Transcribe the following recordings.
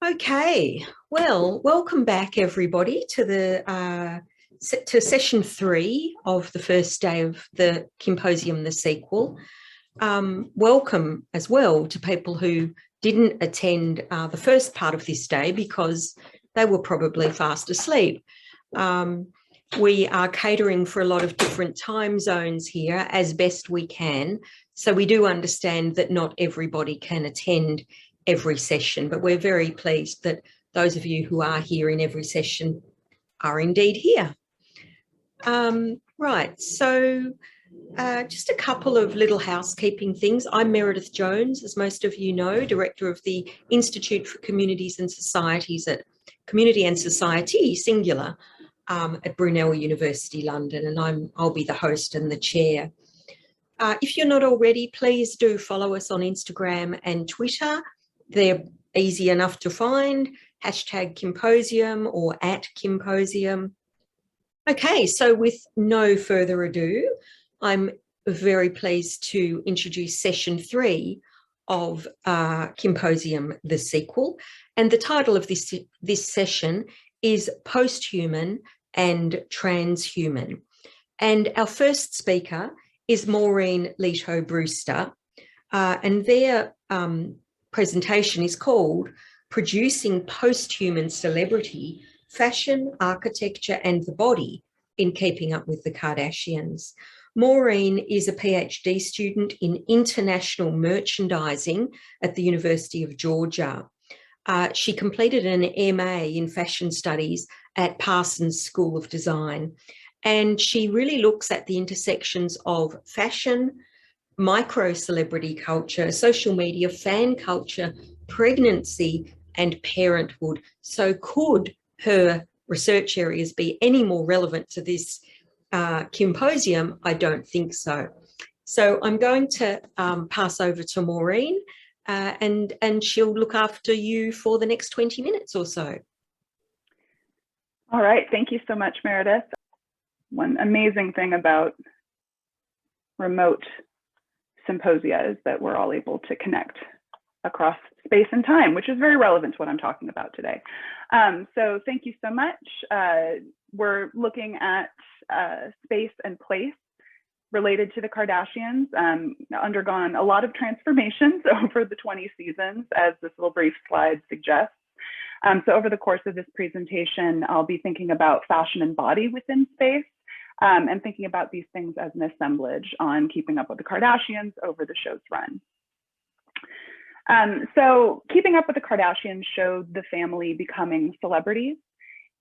Okay, well, welcome back everybody to to session 3 of the first day of the Kimposium, the sequel. Welcome as well to people who didn't attend the first part of this day because they were probably fast asleep. We are catering for a lot of different time zones here as best we can. So we do understand that not everybody can attend every session, but we're very pleased that those of you who are here in every session are indeed here. Right, so just a couple of little housekeeping things. I'm Meredith Jones, as most of you know, Director of the Institute for Communities and Societies at Community and Society, singular, at Brunel University, London, and I'll be the host and the chair. If you're not already, please do follow us on Instagram and Twitter. They're easy enough to find, #Kimposium or @Kimposium. Okay, so with no further ado, I'm very pleased to introduce session 3 of Kimposium, the sequel. And the title of this session is Posthuman and Transhuman. And our first speaker is MAUREEN, LEHTO, BREWSTER, and their presentation is called Producing Posthuman Celebrity, Fashion, Architecture and the Body in Keeping Up with the Kardashians. MAUREEN is a PhD student in international merchandising at the University of Georgia. She completed an MA in fashion studies at Parsons School of Design, and she really looks at the intersections of fashion, micro-celebrity culture, social media, fan culture, pregnancy and parenthood. So could her research areas be any more relevant to this Kimposium? I don't think so. So I'm going to pass over to MAUREEN and she'll look after you for the next 20 minutes or so. All right, thank you so much, Meredith. One amazing thing about remote symposia is that we're all able to connect across space and time, which is very relevant to what I'm talking about today. So thank you so much. We're looking at space and place related to the Kardashians, undergone a lot of transformations over the 20 seasons, as this little brief slide suggests. So over the course of this presentation, I'll be thinking about fashion and body within space, and thinking about these things as an assemblage on Keeping Up with the Kardashians over the show's run. So Keeping Up with the Kardashians showed the family becoming celebrities.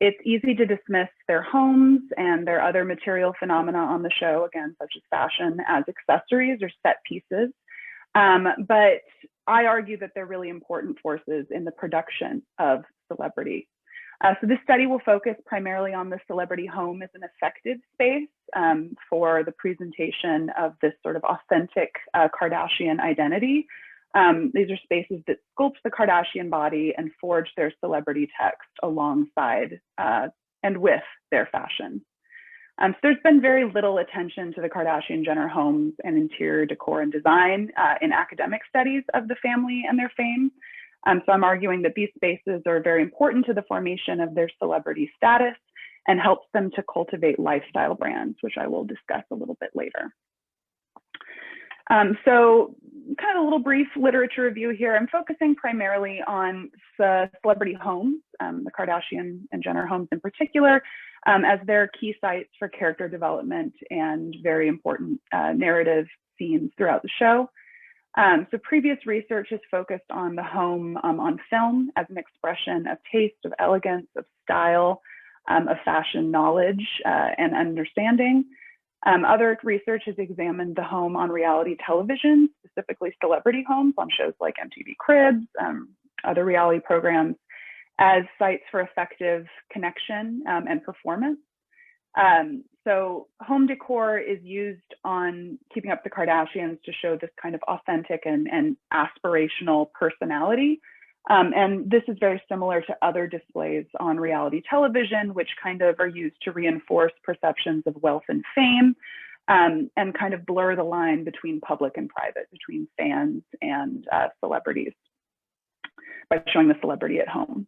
It's easy to dismiss their homes and their other material phenomena on the show, again, such as fashion, as accessories or set pieces. But I argue that they're really important forces in the production of celebrity. So this study will focus primarily on the celebrity home as an effective space for the presentation of this sort of authentic Kardashian identity. These are spaces that sculpt the Kardashian body and forge their celebrity text alongside and with their fashion. So there's been very little attention to the Kardashian-Jenner homes and interior decor and design in academic studies of the family and their fame. So I'm arguing that these spaces are very important to the formation of their celebrity status and helps them to cultivate lifestyle brands, which I will discuss a little bit later. So kind of a little brief literature review here. I'm focusing primarily on celebrity homes, the Kardashian and Jenner homes in particular, as their key sites for character development and very important narrative scenes throughout the show. So previous research has focused on the home on film as an expression of taste, of elegance, of style, of fashion knowledge and understanding. Other research has examined the home on reality television, specifically celebrity homes on shows like MTV Cribs, other reality programs, as sites for effective connection and performance. So home decor is used on Keeping Up with the Kardashians to show this kind of authentic and aspirational personality. And this is very similar to other displays on reality television, which kind of are used to reinforce perceptions of wealth and fame, and kind of blur the line between public and private, between fans and celebrities. by showing the celebrity at home.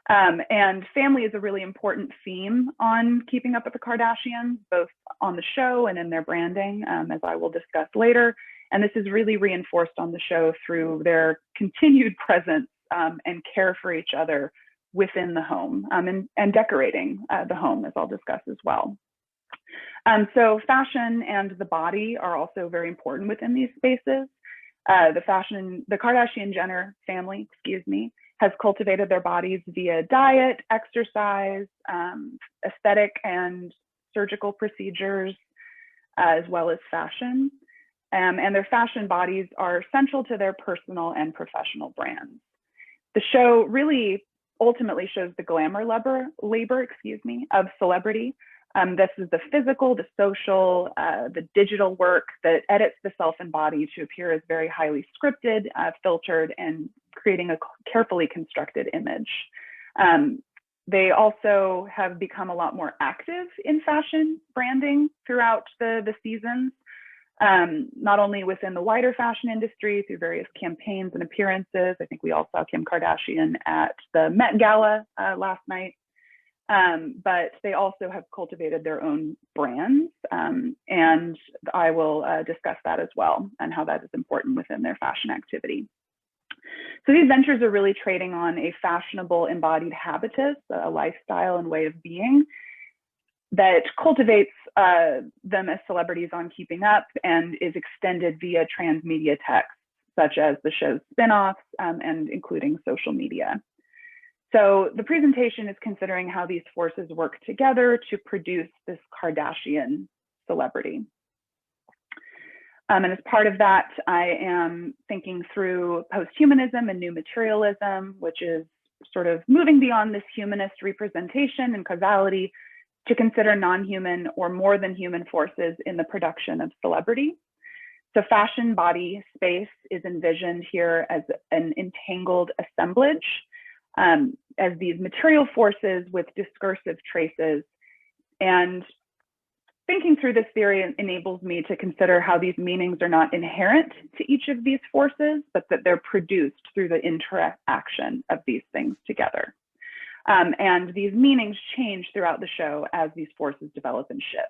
And family is a really important theme on Keeping Up with the Kardashians, both on the show and in their branding, as I will discuss later. And this is really reinforced on the show through their continued presence and care for each other within the home, and decorating the home, as I'll discuss as well. So fashion and the body are also very important within these spaces. The Kardashian-Jenner family, has cultivated their bodies via diet, exercise, aesthetic and surgical procedures, as well as fashion. And their fashion bodies are central to their personal and professional brands. The show really ultimately shows the glamour labor of celebrity. This is the physical, the social, the digital work that edits the self and body to appear as very highly scripted, filtered, and creating a carefully constructed image. They also have become a lot more active in fashion branding throughout the seasons, not only within the wider fashion industry through various campaigns and appearances. I think we all saw Kim Kardashian at the Met Gala last night. But they also have cultivated their own brands, and I will discuss that as well and how that is important within their fashion activity. So these ventures are really trading on a fashionable embodied habitus, a lifestyle and way of being that cultivates them as celebrities on Keeping Up and is extended via transmedia texts, such as the show's spin-offs and including social media. So the presentation is considering how these forces work together to produce this Kardashian celebrity. And as part of that, I am thinking through posthumanism and new materialism, which is sort of moving beyond this humanist representation and causality to consider non-human or more than human forces in the production of celebrity. So fashion body space is envisioned here as an entangled assemblage, as these material forces with discursive traces. And thinking through this theory enables me to consider how these meanings are not inherent to each of these forces, but that they're produced through the interaction of these things together. And these meanings change throughout the show as these forces develop and shift.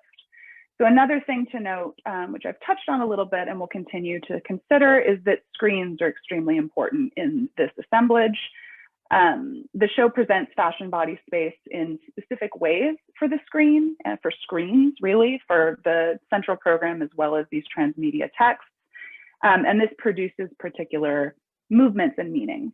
So another thing to note, which I've touched on a little bit and will continue to consider, is that screens are extremely important in this assemblage. The show presents fashion body space in specific ways for the screen and for screens, really, for the central program as well as these transmedia texts. And this produces particular movements and meanings.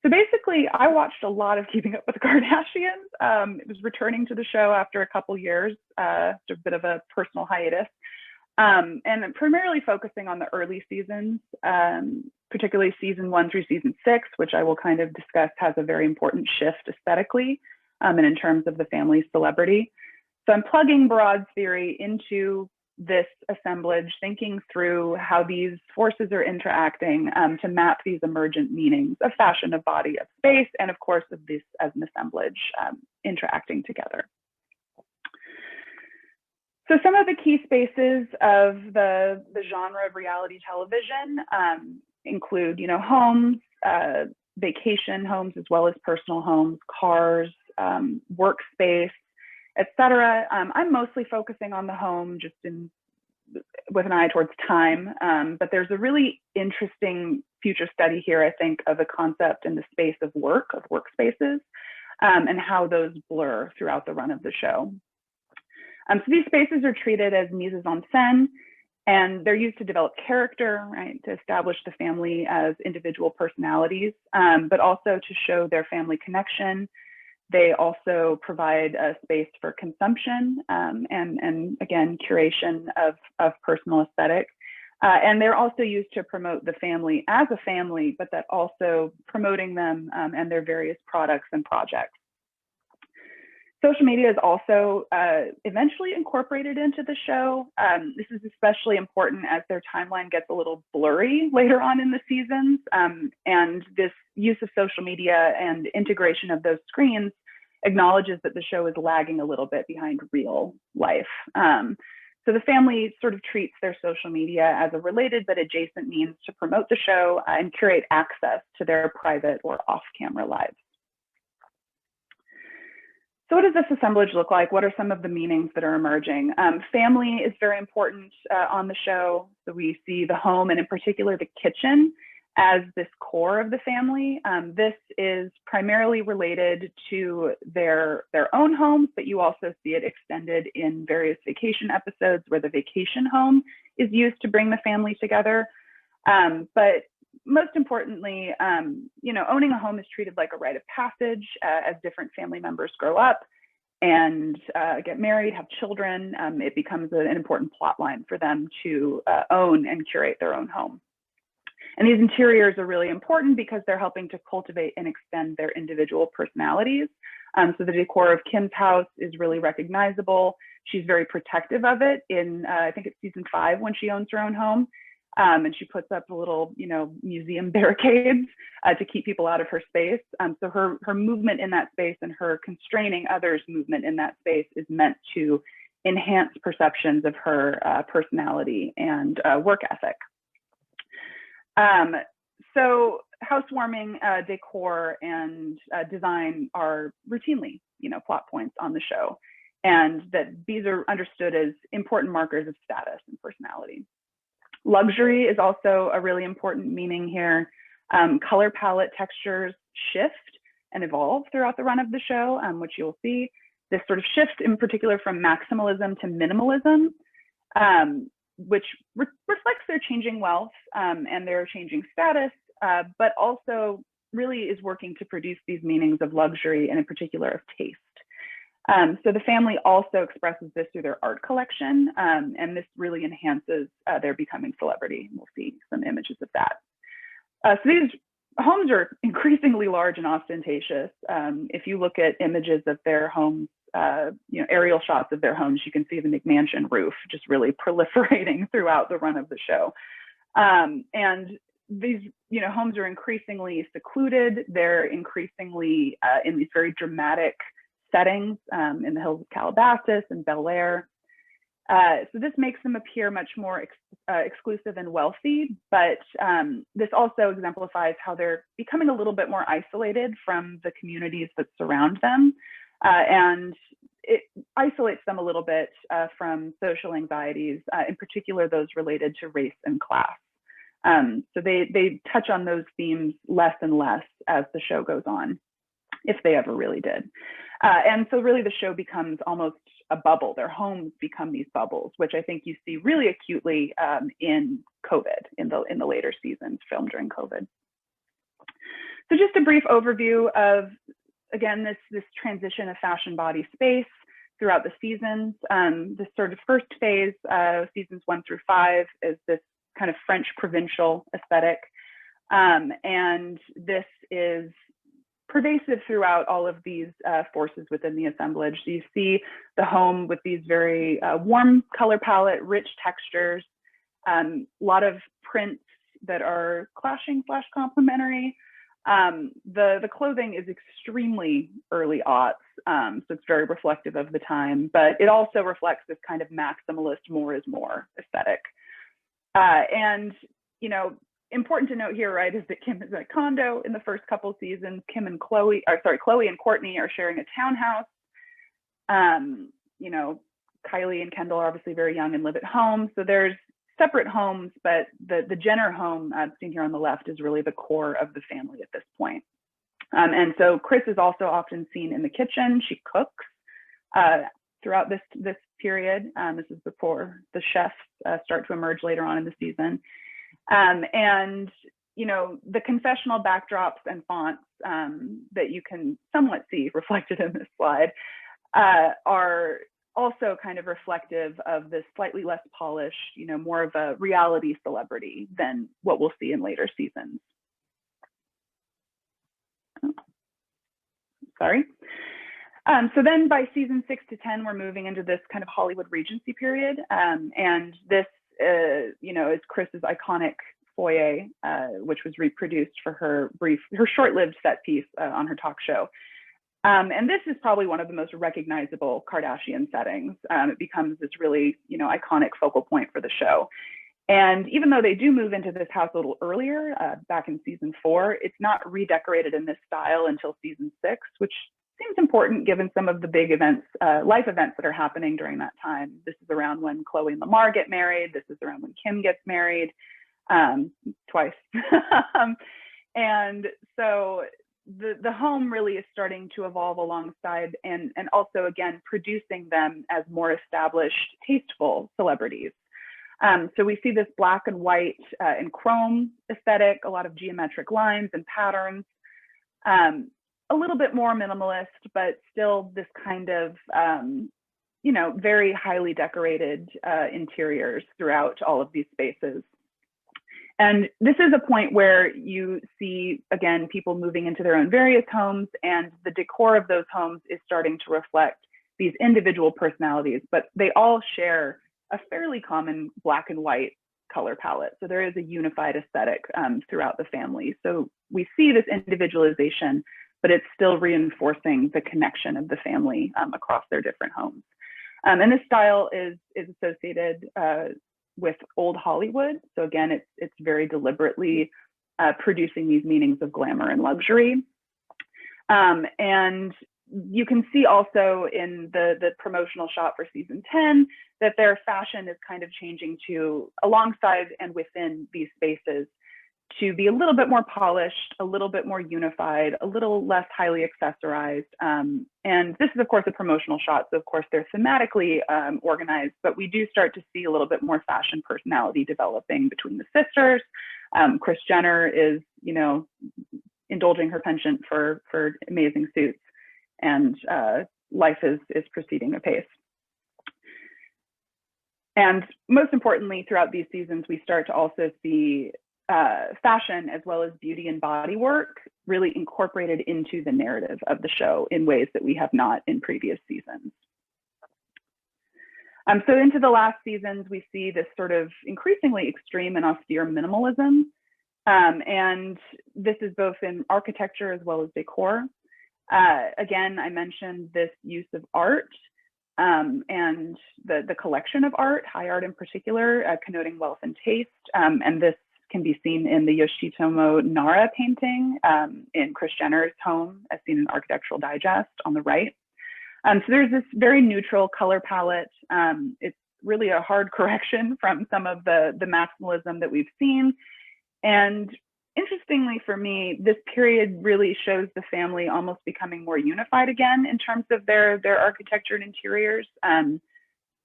So basically, I watched a lot of Keeping Up with the Kardashians. It was returning to the show after a couple years, after a bit of a personal hiatus, and primarily focusing on the early seasons, particularly season 1 through season 6, which I will kind of discuss has a very important shift aesthetically and in terms of the family celebrity. So I'm plugging Broad's theory into this assemblage, thinking through how these forces are interacting to map these emergent meanings of fashion, of body, of space, and of course of this as an assemblage interacting together. So some of the key spaces of the genre of reality television include, homes, vacation homes, as well as personal homes, cars, workspace, etc. I'm mostly focusing on the home just with an eye towards time, but there's a really interesting future study here, I think, of a concept in the space of work, of workspaces, and how those blur throughout the run of the show. So these spaces are treated as mises en scène, and they're used to develop character, right, to establish the family as individual personalities, but also to show their family connection. They also provide a space for consumption and again, curation of personal aesthetic. And they're also used to promote the family as a family, but that also promoting them and their various products and projects. Social media is also eventually incorporated into the show. This is especially important as their timeline gets a little blurry later on in the seasons. And this use of social media and integration of those screens acknowledges that the show is lagging a little bit behind real life. So the family sort of treats their social media as a related but adjacent means to promote the show and curate access to their private or off-camera lives. So what does this assemblage look like? What are some of the meanings that are emerging? Family is very important on the show. So we see the home, and in particular the kitchen, as this core of the family. This is primarily related to their own homes, but you also see it extended in various vacation episodes where the vacation home is used to bring the family together. But most importantly, owning a home is treated like a rite of passage as different family members grow up and get married, have children. It becomes an important plot line for them to own and curate their own home. And these interiors are really important because they're helping to cultivate and extend their individual personalities. So the decor of Kim's house is really recognizable. She's very protective of it in, I think it's season 5 when she owns her own home. And she puts up little, museum barricades to keep people out of her space. So her movement in that space and her constraining others' movement in that space is meant to enhance perceptions of her personality and work ethic. So housewarming decor and design are routinely, plot points on the show, and that these are understood as important markers of status and personality. Luxury is also a really important meaning here. Color palette textures shift and evolve throughout the run of the show, which you'll see. This sort of shift in particular from maximalism to minimalism, which reflects their changing wealth and their changing status, but also really is working to produce these meanings of luxury and in particular of taste. So the family also expresses this through their art collection, and this really enhances their becoming celebrity. We'll see some images of that. So these homes are increasingly large and ostentatious. If you look at images of their homes, aerial shots of their homes, you can see the McMansion roof just really proliferating throughout the run of the show. And these, homes are increasingly secluded. They're increasingly in these very dramatic settings in the hills of Calabasas and Bel Air. So this makes them appear much more exclusive and wealthy, but this also exemplifies how they're becoming a little bit more isolated from the communities that surround them. And it isolates them a little bit from social anxieties, in particular those related to race and class. So they touch on those themes less and less as the show goes on, if they ever really did. And so really the show becomes almost a bubble. Their homes become these bubbles, which I think you see really acutely in COVID, in the later seasons filmed during COVID. So just a brief overview of, again, this transition of fashion body space throughout the seasons. This sort of first phase, seasons 1 through 5, is this kind of French provincial aesthetic. And this is pervasive throughout all of these forces within the assemblage. So you see the home with these very warm color palette, rich textures, a lot of prints that are clashing / complementary. The clothing is extremely early aughts, so it's very reflective of the time, but it also reflects this kind of maximalist more is more aesthetic. And, important to note here, right, is that Kim is in a condo in the first couple seasons. Chloe and Courtney are sharing a townhouse. Kylie and Kendall are obviously very young and live at home. So there's separate homes, but the Jenner home seen here on the left is really the core of the family at this point. And so Kris is also often seen in the kitchen. She cooks throughout this period. This is before the chefs start to emerge later on in the season. And, the confessional backdrops and fonts that you can somewhat see reflected in this slide are also kind of reflective of this slightly less polished, more of a reality celebrity than what we'll see in later seasons. Oh, sorry. So then by season 6 to 10, we're moving into this kind of Hollywood Regency period. And this, is Kris's iconic foyer, which was reproduced for her short-lived set piece on her talk show. And this is probably one of the most recognizable Kardashian settings. It becomes this really, iconic focal point for the show. And even though they do move into this house a little earlier, back in season 4, it's not redecorated in this style until season 6, which seems important given some of the big events, life events that are happening during that time. This is around when Khloe and Lamar get married. This is around when Kim gets married, twice. And so the home really is starting to evolve alongside and also, again, producing them as more established, tasteful celebrities. So we see this black and white and chrome aesthetic, a lot of geometric lines and patterns, a little bit more minimalist, but still this kind of, very highly decorated interiors throughout all of these spaces. And this is a point where you see, again, people moving into their own various homes, and the decor of those homes is starting to reflect these individual personalities, but they all share a fairly common black and white color palette. So there is a unified aesthetic throughout the family. So we see this individualization, but it's still reinforcing the connection of the family across their different homes. And this style is associated with old Hollywood. So again, it's very deliberately producing these meanings of glamour and luxury. And you can see also in the promotional shot for season 10 that their fashion is kind of changing to alongside and within these spaces to be a little bit more polished, a little bit more unified, a little less highly accessorized. And this is, of course, a promotional shot. So, of course, they're thematically organized, but we do start to see a little bit more fashion personality developing between the sisters. Kris Jenner is, indulging her penchant for amazing suits, and life is proceeding apace. And most importantly, throughout these seasons, we start to also see fashion as well as beauty and body work really incorporated into the narrative of the show in ways that we have not in previous seasons. So into the last seasons, we see this sort of increasingly extreme and austere minimalism. And this is both in architecture as well as decor. Again, I mentioned this use of art and the collection of art, high art in particular, connoting wealth and taste. And this can be seen in the Yoshitomo Nara painting in Kris Jenner's home, as seen in Architectural Digest on the right. So there's this very neutral color palette. It's really a hard correction from some of the maximalism that we've seen. And interestingly for me, this period really shows the family almost becoming more unified again in terms of their architecture and interiors.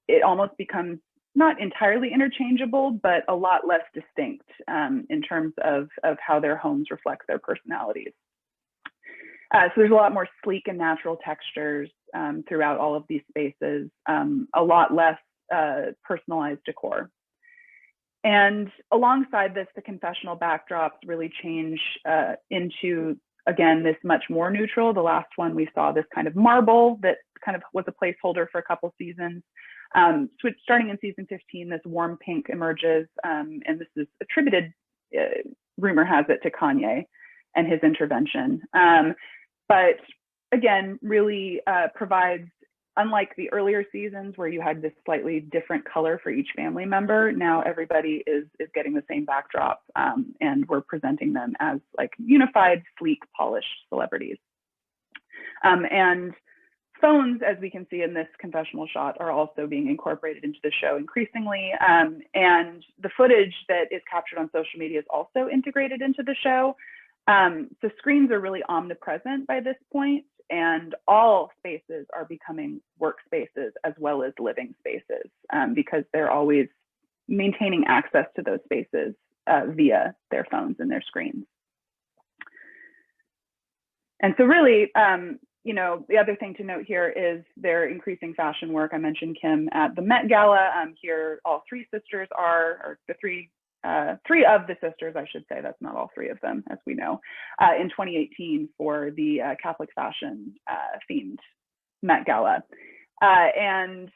It almost becomes not entirely interchangeable, but a lot less distinct in terms of how their homes reflect their personalities. So there's a lot more sleek and natural textures throughout all of these spaces, a lot less personalized decor. And alongside this, the confessional backdrops really change into, again, this much more neutral. The last one we saw this kind of marble that kind of was a placeholder for a couple seasons. Starting in season 15, this warm pink emerges, and this is attributed, rumor has it, to Kanye and his intervention. But again, really provides, unlike the earlier seasons where you had this slightly different color for each family member, now everybody is getting the same backdrop, and we're presenting them as like unified, sleek, polished celebrities. And phones, as we can see in this confessional shot, are also being incorporated into the show increasingly. And the footage that is captured on social media is also integrated into the show. So screens are really omnipresent by this point, and all spaces are becoming workspaces as well as living spaces, because they're always maintaining access to those spaces via their phones and their screens. And so really, the other thing to note here is their increasing fashion work. I mentioned Kim at the Met Gala. Here, all three sisters are, or the three of the sisters, I should say, that's not all three of them, as we know, in 2018 for the Catholic fashion themed Met Gala. And,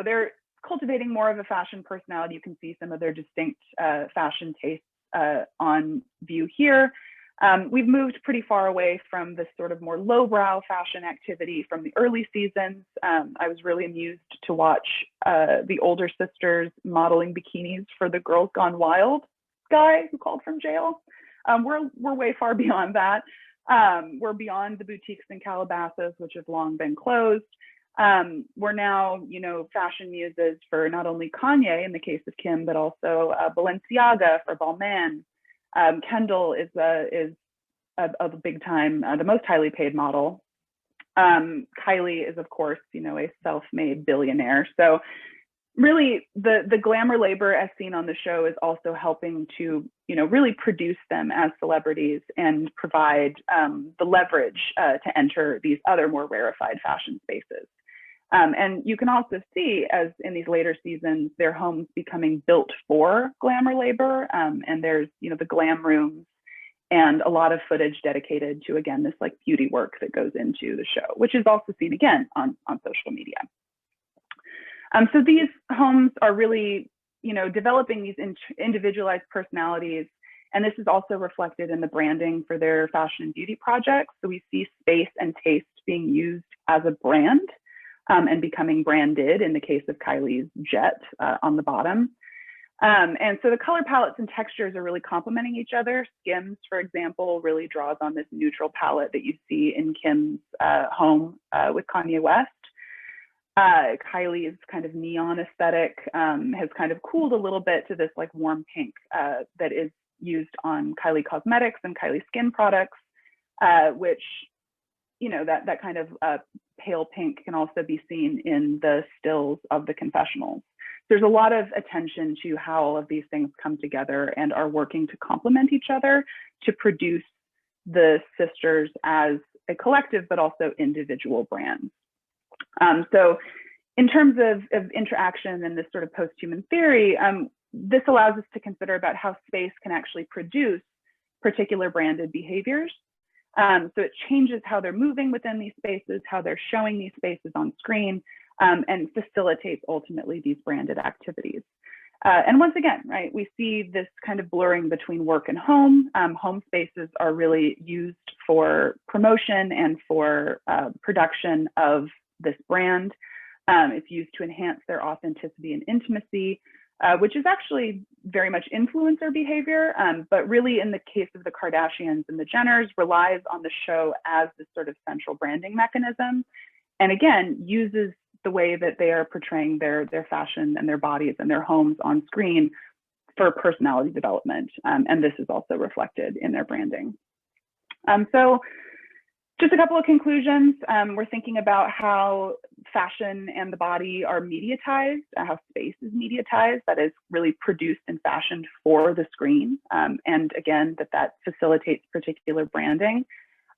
they're cultivating more of a fashion personality. You can see some of their distinct fashion tastes on view here. We've moved pretty far away from this sort of more lowbrow fashion activity from the early seasons. I was really amused to watch the older sisters modeling bikinis for the Girls Gone Wild guy who called from jail. We're way far beyond that. We're beyond the boutiques in Calabasas, which have long been closed. We're now, you know, fashion muses for not only Kanye in the case of Kim, but also Balenciaga for Balmain. Kendall is a big time, the most highly paid model. Kylie is, of course, you know, a self-made billionaire. So really the glamour labor as seen on the show is also helping to, you know, really produce them as celebrities and provide the leverage to enter these other more rarefied fashion spaces. And you can also see, as in these later seasons, their homes becoming built for glamour labor. And there's, you know, the glam rooms and a lot of footage dedicated to, again, this like beauty work that goes into the show, which is also seen again on social media. So these homes are really, you know, developing these individualized personalities. And this is also reflected in the branding for their fashion and beauty projects. So we see space and taste being used as a brand. And becoming branded in the case of Kylie's jet on the bottom. And so the color palettes and textures are really complementing each other. Skims, for example, really draws on this neutral palette that you see in Kim's home with Kanye West. Kylie's kind of neon aesthetic has kind of cooled a little bit to this like warm pink that is used on Kylie Cosmetics and Kylie Skin products, which, you know, that kind of pale pink can also be seen in the stills of the confessionals. There's a lot of attention to how all of these things come together and are working to complement each other to produce the sisters as a collective, but also individual brands. So in terms of interaction and this sort of post-human theory, this allows us to consider about how space can actually produce particular branded behaviors. So it changes how they're moving within these spaces, how they're showing these spaces on screen, and facilitates ultimately these branded activities. And once again, right, we see this kind of blurring between work and home. Home spaces are really used for promotion and for production of this brand. It's used to enhance their authenticity and intimacy, which is actually very much influencer behavior, but really in the case of the Kardashians and the Jenners, relies on the show as this sort of central branding mechanism. And again, uses the way that they are portraying their fashion and their bodies and their homes on screen for personality development. And this is also reflected in their branding. So just a couple of conclusions. We're thinking about how fashion and the body are mediatized, how space is mediatized, that is really produced and fashioned for the screen. And again, that facilitates particular branding.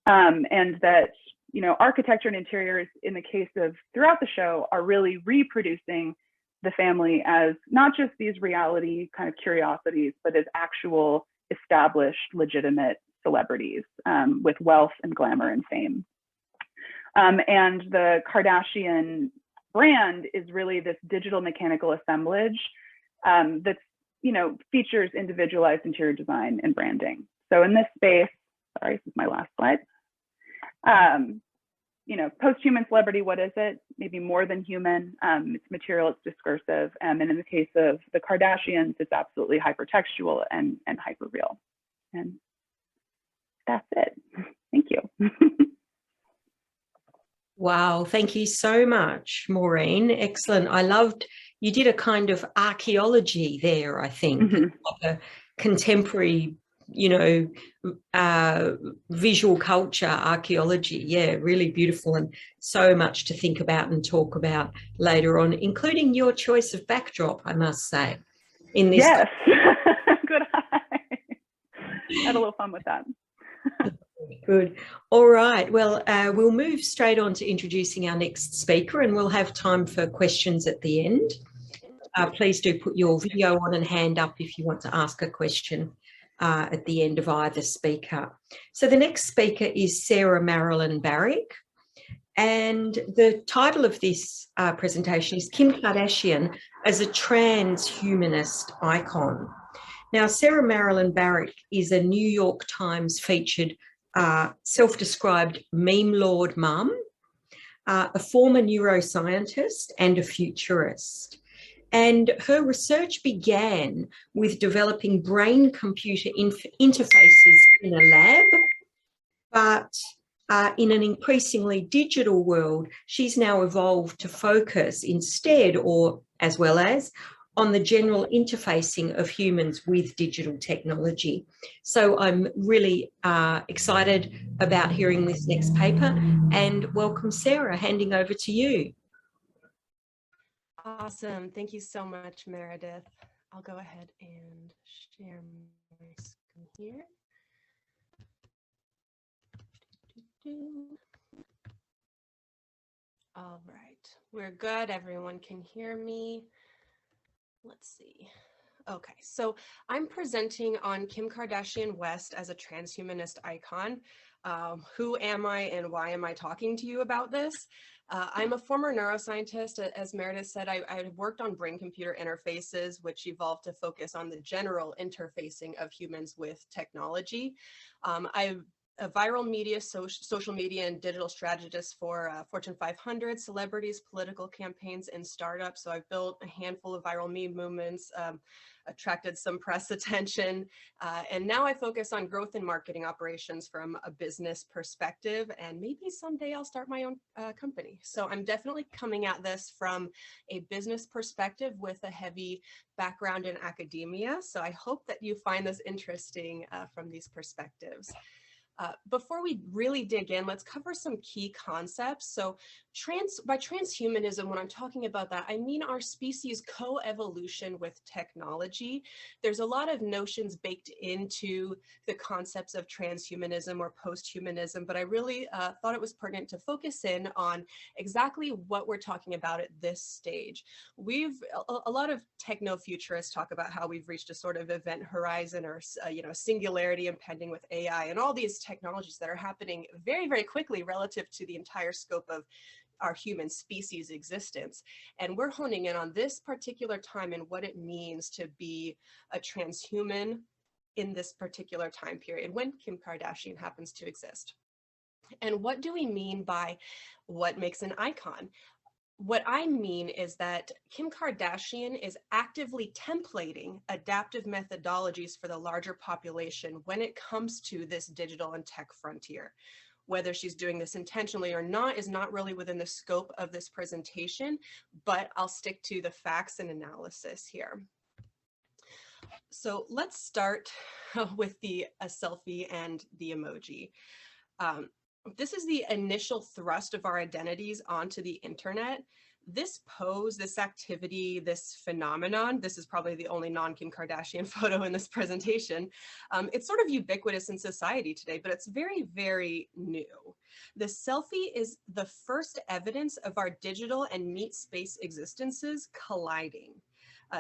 And that, you know, architecture and interiors in the case of throughout the show are really reproducing the family as not just these reality kind of curiosities, but as actual established, legitimate celebrities with wealth and glamour and fame. And the Kardashian brand is really this digital mechanical assemblage that's, you know, features individualized interior design and branding. So in this space, sorry, this is my last slide. You know, post-human celebrity, what is it? Maybe more than human. It's material, it's discursive. And in the case of the Kardashians, it's absolutely hypertextual and hyperreal. And that's it. Thank you. Wow, thank you so much, Maureen. Excellent. I loved, you did a kind of archaeology there, I think, like a contemporary, you know, visual culture archaeology. Yeah, really beautiful, and so much to think about and talk about later on, including your choice of backdrop, I must say. In this, yes, good eye. Had a little fun with that. Good. All right. Well, we'll move straight on to introducing our next speaker, and we'll have time for questions at the end. Please do put your video on and hand up if you want to ask a question at the end of either speaker. So the next speaker is Sarah MARILYN BARRICK, and the title of this presentation is Kim Kardashian as a Transhumanist Icon. Now, Sarah MARILYN BARRICK is a New York Times featured self-described meme lord mum, a former neuroscientist and a futurist. And her research began with developing brain-computer interfaces in a lab, but in an increasingly digital world, she's now evolved to focus instead, or as well as, on the general interfacing of humans with digital technology. So I'm really excited about hearing this next paper, and welcome, Sarah, handing over to you. Awesome. Thank you so much, Meredith. I'll go ahead and share my screen here. All right, we're good. Everyone can hear me. Let's see. Okay, so I'm presenting on Kim Kardashian West as a transhumanist icon. Who am I and why am I talking to you about this? I'm a former neuroscientist. As Meredith said, I worked on brain-computer interfaces, which evolved to focus on the general interfacing of humans with technology. I'm a viral media, social media, and digital strategist for Fortune 500, celebrities, political campaigns, and startups. So I've built a handful of viral meme movements, attracted some press attention, and now I focus on growth and marketing operations from a business perspective, and maybe someday I'll start my own company. So I'm definitely coming at this from a business perspective with a heavy background in academia. So I hope that you find this interesting from these perspectives. Before we really dig in, let's cover some key concepts. So by transhumanism, when I'm talking about that, I mean our species co-evolution with technology. There's a lot of notions baked into the concepts of transhumanism or posthumanism, but I really thought it was pertinent to focus in on exactly what we're talking about at this stage. A lot of techno-futurists talk about how we've reached a sort of event horizon or singularity impending with AI and all these technologies that are happening very, very quickly relative to the entire scope of our human species existence. And we're honing in on this particular time and what it means to be a transhuman in this particular time period when Kim Kardashian happens to exist. And what do we mean by what makes an icon? What I mean is that Kim Kardashian is actively templating adaptive methodologies for the larger population when it comes to this digital and tech frontier. Whether she's doing this intentionally or not is not really within the scope of this presentation, but I'll stick to the facts and analysis here. So let's start with the selfie and the emoji. This is the initial thrust of our identities onto the internet. This pose, this activity, this phenomenon, this is probably the only non-Kim Kardashian photo in this presentation. It's sort of ubiquitous in society today, but it's very, very new. The selfie is the first evidence of our digital and meat space existences colliding.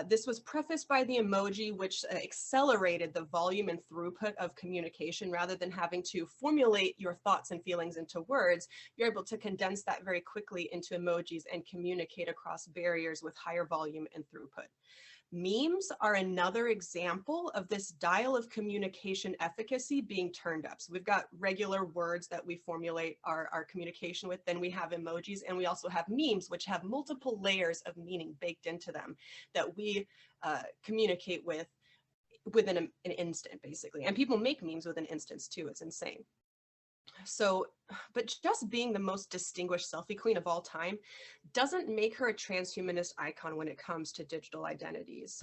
This was prefaced by the emoji, which accelerated the volume and throughput of communication. Rather than having to formulate your thoughts and feelings into words, you're able to condense that very quickly into emojis and communicate across barriers with higher volume and throughput. Memes are another example of this dial of communication efficacy being turned up. So we've got regular words that we formulate our communication with, then we have emojis, and we also have memes, which have multiple layers of meaning baked into them that we communicate with within an instant, basically. And people make memes within instants too, it's insane. So, but just being the most distinguished selfie queen of all time doesn't make her a transhumanist icon when it comes to digital identities.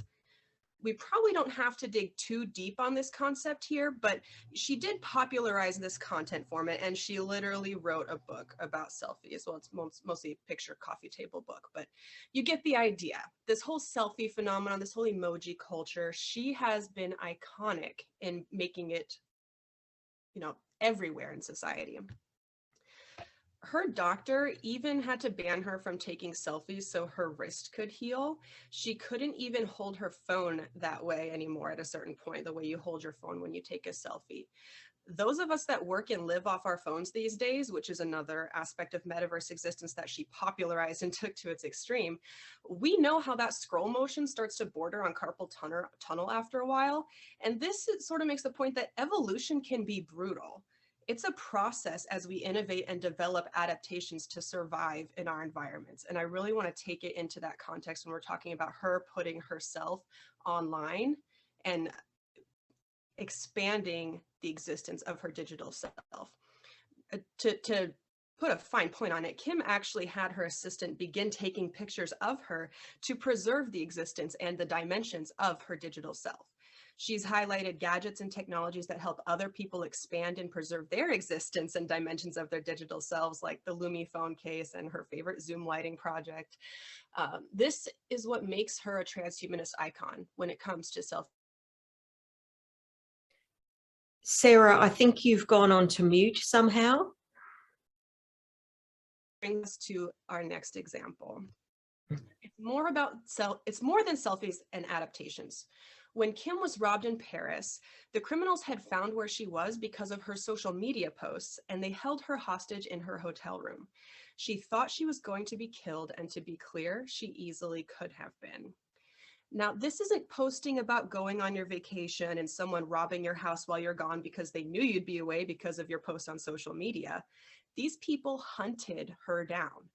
We probably don't have to dig too deep on this concept here, but she did popularize this content format, and she literally wrote a book about selfies. Well, it's mostly a picture coffee table book, but you get the idea. This whole selfie phenomenon, this whole emoji culture, she has been iconic in making it, everywhere in society. Her doctor even had to ban her from taking selfies so her wrist could heal. She couldn't even hold her phone that way anymore at a certain point, the way you hold your phone when you take a selfie. Those of us that work and live off our phones these days, which is another aspect of metaverse existence that she popularized and took to its extreme, we know how that scroll motion starts to border on carpal tunnel after a while. And this sort of makes the point that evolution can be brutal. It's a process as we innovate and develop adaptations to survive in our environments. And I really want to take it into that context when we're talking about her putting herself online and expanding the existence of her digital self. To put a fine point on it, Kim actually had her assistant begin taking pictures of her to preserve the existence and the dimensions of her digital self. She's highlighted gadgets and technologies that help other people expand and preserve their existence and dimensions of their digital selves, like the Lumi phone case and her favorite Zoom lighting project. This is what makes her a transhumanist icon when it comes to self. Sarah, I think you've gone on to mute somehow. Brings us to our next example. It's more than selfies and adaptations. When Kim was robbed in Paris, the criminals had found where she was because of her social media posts, and they held her hostage in her hotel room. She thought she was going to be killed, and to be clear, she easily could have been. Now, this isn't posting about going on your vacation and someone robbing your house while you're gone because they knew you'd be away because of your post on social media. These people hunted her down.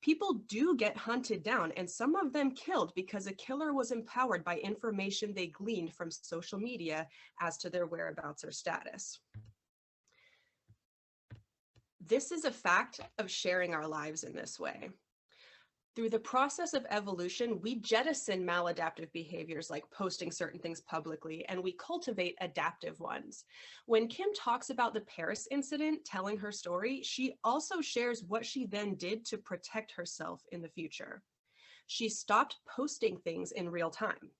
People do get hunted down, and some of them killed because a killer was empowered by information they gleaned from social media as to their whereabouts or status. This is a fact of sharing our lives in this way. Through the process of evolution, we jettison maladaptive behaviors like posting certain things publicly, and we cultivate adaptive ones. When Kim talks about the Paris incident, telling her story, she also shares what she then did to protect herself in the future. She stopped posting things in real time.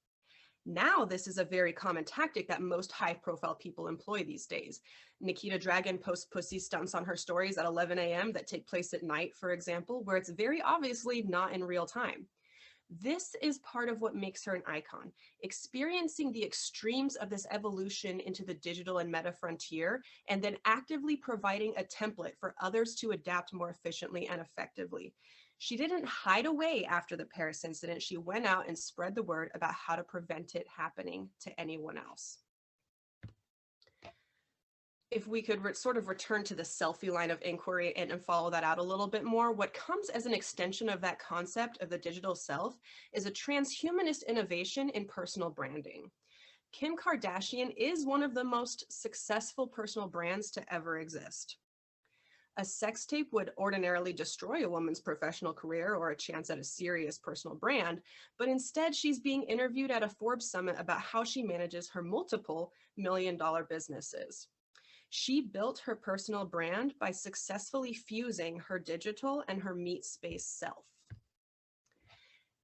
Now, this is a very common tactic that most high-profile people employ these days. Nikita Dragun posts pussy stunts on her stories at 11 a.m. that take place at night, for example, where it's very obviously not in real time. This is part of what makes her an icon, experiencing the extremes of this evolution into the digital and meta frontier, and then actively providing a template for others to adapt more efficiently and effectively. She didn't hide away after the Paris incident. She went out and spread the word about how to prevent it happening to anyone else. If we could sort of return to the selfie line of inquiry and follow that out a little bit more, what comes as an extension of that concept of the digital self is a transhumanist innovation in personal branding. Kim Kardashian is one of the most successful personal brands to ever exist. A sex tape would ordinarily destroy a woman's professional career or a chance at a serious personal brand, but instead she's being interviewed at a Forbes summit about how she manages her multiple million-dollar businesses. She built her personal brand by successfully fusing her digital and her meat space self.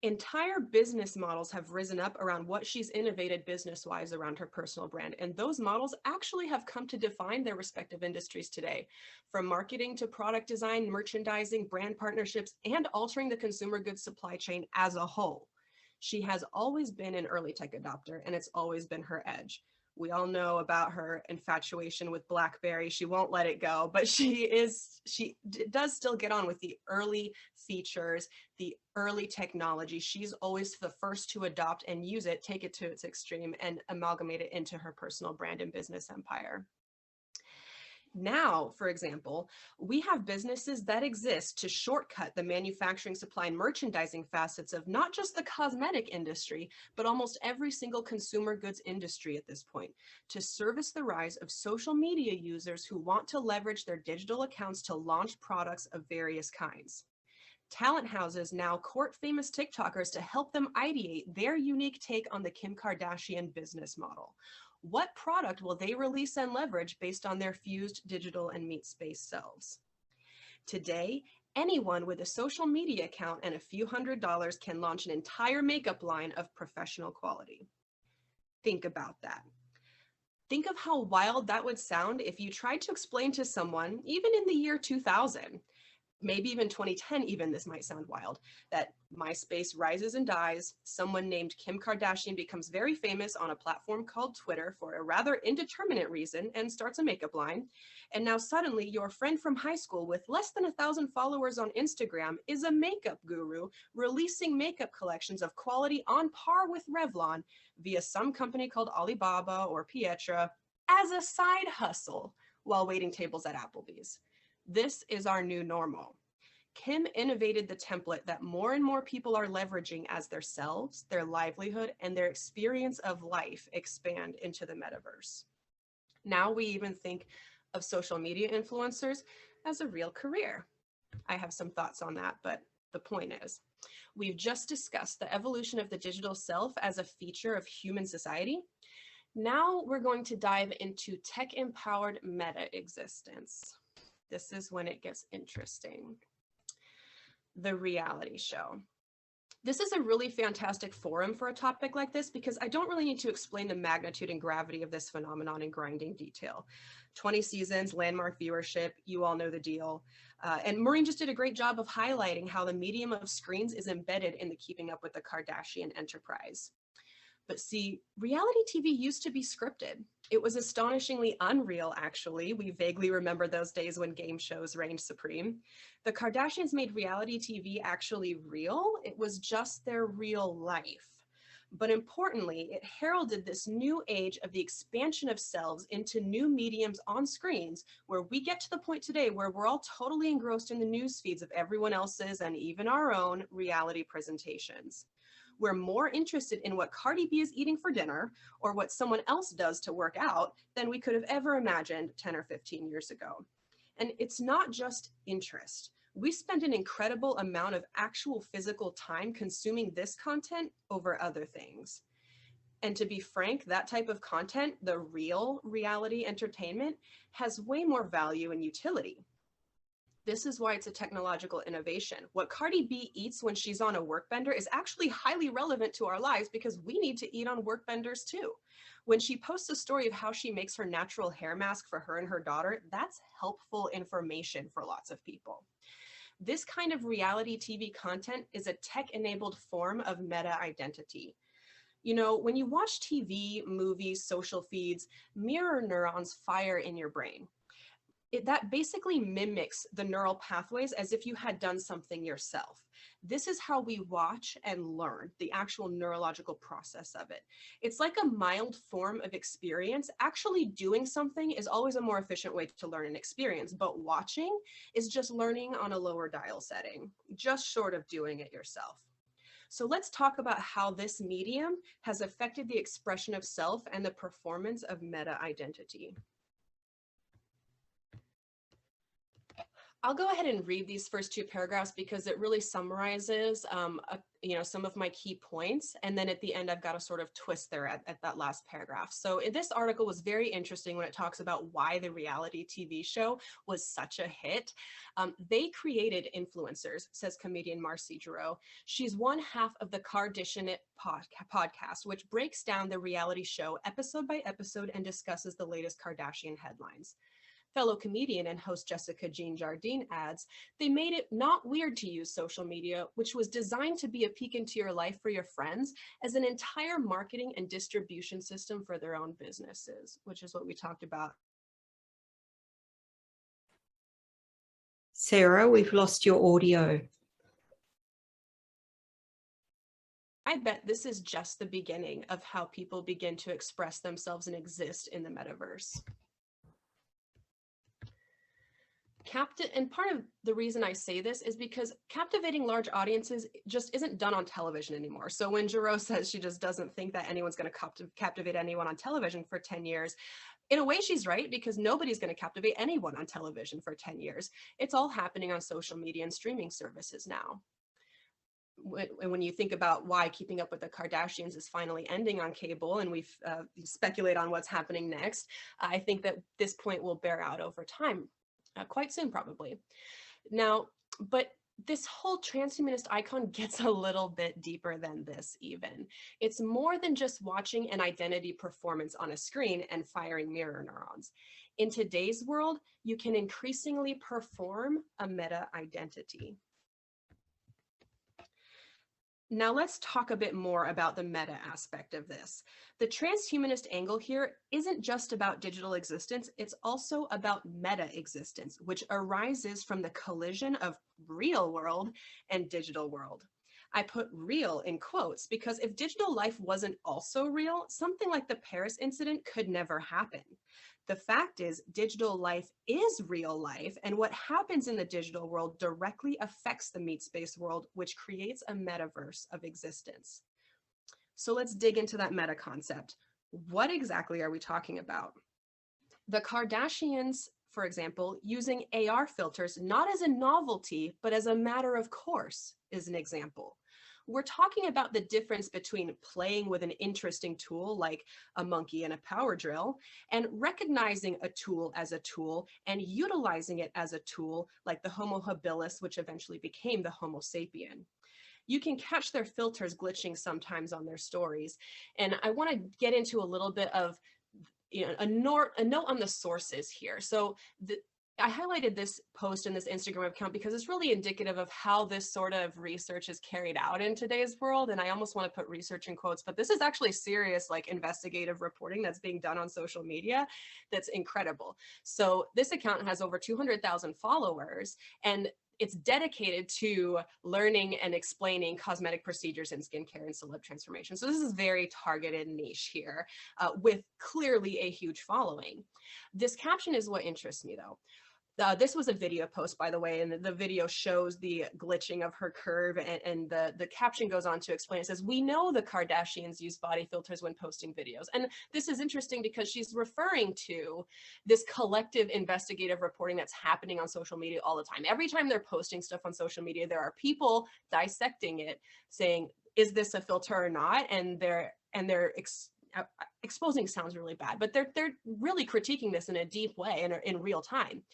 Entire business models have risen up around what she's innovated business-wise around her personal brand, and those models actually have come to define their respective industries today, from marketing to product design, merchandising, brand partnerships, and altering the consumer goods supply chain as a whole. She has always been an early tech adopter, and it's always been her edge. We all know about her infatuation with BlackBerry. She won't let it go, but she does still get on with the early features, the early technology. She's always the first to adopt and use it, take it to its extreme, and amalgamate it into her personal brand and business empire. Now, for example, we have businesses that exist to shortcut the manufacturing, supply, and merchandising facets of not just the cosmetic industry, but almost every single consumer goods industry at this point, to service the rise of social media users who want to leverage their digital accounts to launch products of various kinds. Talent houses now court famous TikTokers to help them ideate their unique take on the Kim Kardashian business model. What product will they release and leverage based on their fused digital and meat space selves? Today, anyone with a social media account and a few $100s can launch an entire makeup line of professional quality. Think about that. Think of how wild that would sound if you tried to explain to someone, even in the year 2000, maybe even 2010 even, this might sound wild, that MySpace rises and dies, someone named Kim Kardashian becomes very famous on a platform called Twitter for a rather indeterminate reason and starts a makeup line, and now suddenly your friend from high school with less than 1,000 followers on Instagram is a makeup guru releasing makeup collections of quality on par with Revlon via some company called Alibaba or Pietra as a side hustle while waiting tables at Applebee's. This is our new normal. Kim innovated the template that more and more people are leveraging as their selves, their livelihood, and their experience of life expand into the metaverse. Now we even think of social media influencers as a real career. I have some thoughts on that, but the point is, we've just discussed the evolution of the digital self as a feature of human society. Now we're going to dive into tech-empowered meta-existence. This is when it gets interesting. The reality show. This is a really fantastic forum for a topic like this because I don't really need to explain the magnitude and gravity of this phenomenon in grinding detail. 20 seasons, landmark viewership, you all know the deal. And Maureen just did a great job of highlighting how the medium of screens is embedded in the keeping up with the Kardashian enterprise. But see, reality TV used to be scripted. It was astonishingly unreal, actually. We vaguely remember those days when game shows reigned supreme. The Kardashians made reality TV actually real. It was just their real life. But importantly, it heralded this new age of the expansion of selves into new mediums on screens, where we get to the point today where we're all totally engrossed in the news feeds of everyone else's and even our own reality presentations. We're more interested in what Cardi B is eating for dinner or what someone else does to work out than we could have ever imagined 10 or 15 years ago. And it's not just interest. We spend an incredible amount of actual physical time consuming this content over other things. And to be frank, that type of content, the real reality entertainment, has way more value and utility. This is why it's a technological innovation. What Cardi B eats when she's on a work bender is actually highly relevant to our lives because we need to eat on work benders too. When she posts a story of how she makes her natural hair mask for her and her daughter, that's helpful information for lots of people. This kind of reality TV content is a tech-enabled form of meta identity. You know, when you watch TV, movies, social feeds, mirror neurons fire in your brain. That basically mimics the neural pathways as if you had done something yourself. This is how we watch and learn, the actual neurological process of it. It's like a mild form of experience. Actually doing something is always a more efficient way to learn an experience, but watching is just learning on a lower dial setting, just short of doing it yourself. So let's talk about how this medium has affected the expression of self and the performance of meta identity. I'll go ahead and read these first two paragraphs because it really summarizes some of my key points. And then at the end, I've got a sort of twist there at that last paragraph. So this article was very interesting when it talks about why the reality TV show was such a hit. They created influencers, says comedian Marcy Giroux. She's one half of the Kardashian podcast, which breaks down the reality show episode by episode and discusses the latest Kardashian headlines. Fellow comedian and host Jessica Jean Jardine adds, they made it not weird to use social media, which was designed to be a peek into your life for your friends, as an entire marketing and distribution system for their own businesses, which is what we talked about. Sarah, we've lost your audio. I bet this is just the beginning of how people begin to express themselves and exist in the metaverse. And part of the reason I say this is because captivating large audiences just isn't done on television anymore. So when Giroux says she just doesn't think that anyone's going to captivate anyone on television for 10 years, in a way she's right, because nobody's going to captivate anyone on television for 10 years. It's all happening on social media and streaming services now. When you think about why Keeping Up with the Kardashians is finally ending on cable, and we speculate on what's happening next, I think that this point will bear out over time. Quite soon, probably. Now, but this whole transhumanist icon gets a little bit deeper than this even. It's more than just watching an identity performance on a screen and firing mirror neurons. In today's world, you can increasingly perform a meta identity. Now let's talk a bit more about the meta aspect of this. The transhumanist angle here isn't just about digital existence, it's also about meta existence, which arises from the collision of real world and digital world. I put real in quotes because if digital life wasn't also real, something like the Paris incident could never happen. The fact is, digital life is real life, and what happens in the digital world directly affects the meat space world, which creates a metaverse of existence. So let's dig into that meta concept. What exactly are we talking about? The Kardashians, for example, using AR filters not as a novelty, but as a matter of course, is an example. We're talking about the difference between playing with an interesting tool like a monkey and a power drill and recognizing a tool as a tool and utilizing it as a tool like the Homo habilis, which eventually became the Homo sapien. You can catch their filters glitching sometimes on their stories. And I want to get into a little bit of a note on the sources here. So I highlighted this post in this Instagram account because it's really indicative of how this sort of research is carried out in today's world. And I almost want to put research in quotes, but this is actually serious, like investigative reporting that's being done on social media. That's incredible. So this account has over 200,000 followers, and it's dedicated to learning and explaining cosmetic procedures in skincare and celeb transformation. So this is very targeted niche here with clearly a huge following. This caption is what interests me though. This was a video post, by the way, and the video shows the glitching of her curve, and the caption goes on to explain. It says, "We know the Kardashians use body filters when posting videos." And this is interesting because she's referring to this collective investigative reporting that's happening on social media all the time. Every time they're posting stuff on social media, there are people dissecting it, saying, is this a filter or not? And they're exposing sounds really bad, but they're really critiquing this in a deep way and in real time.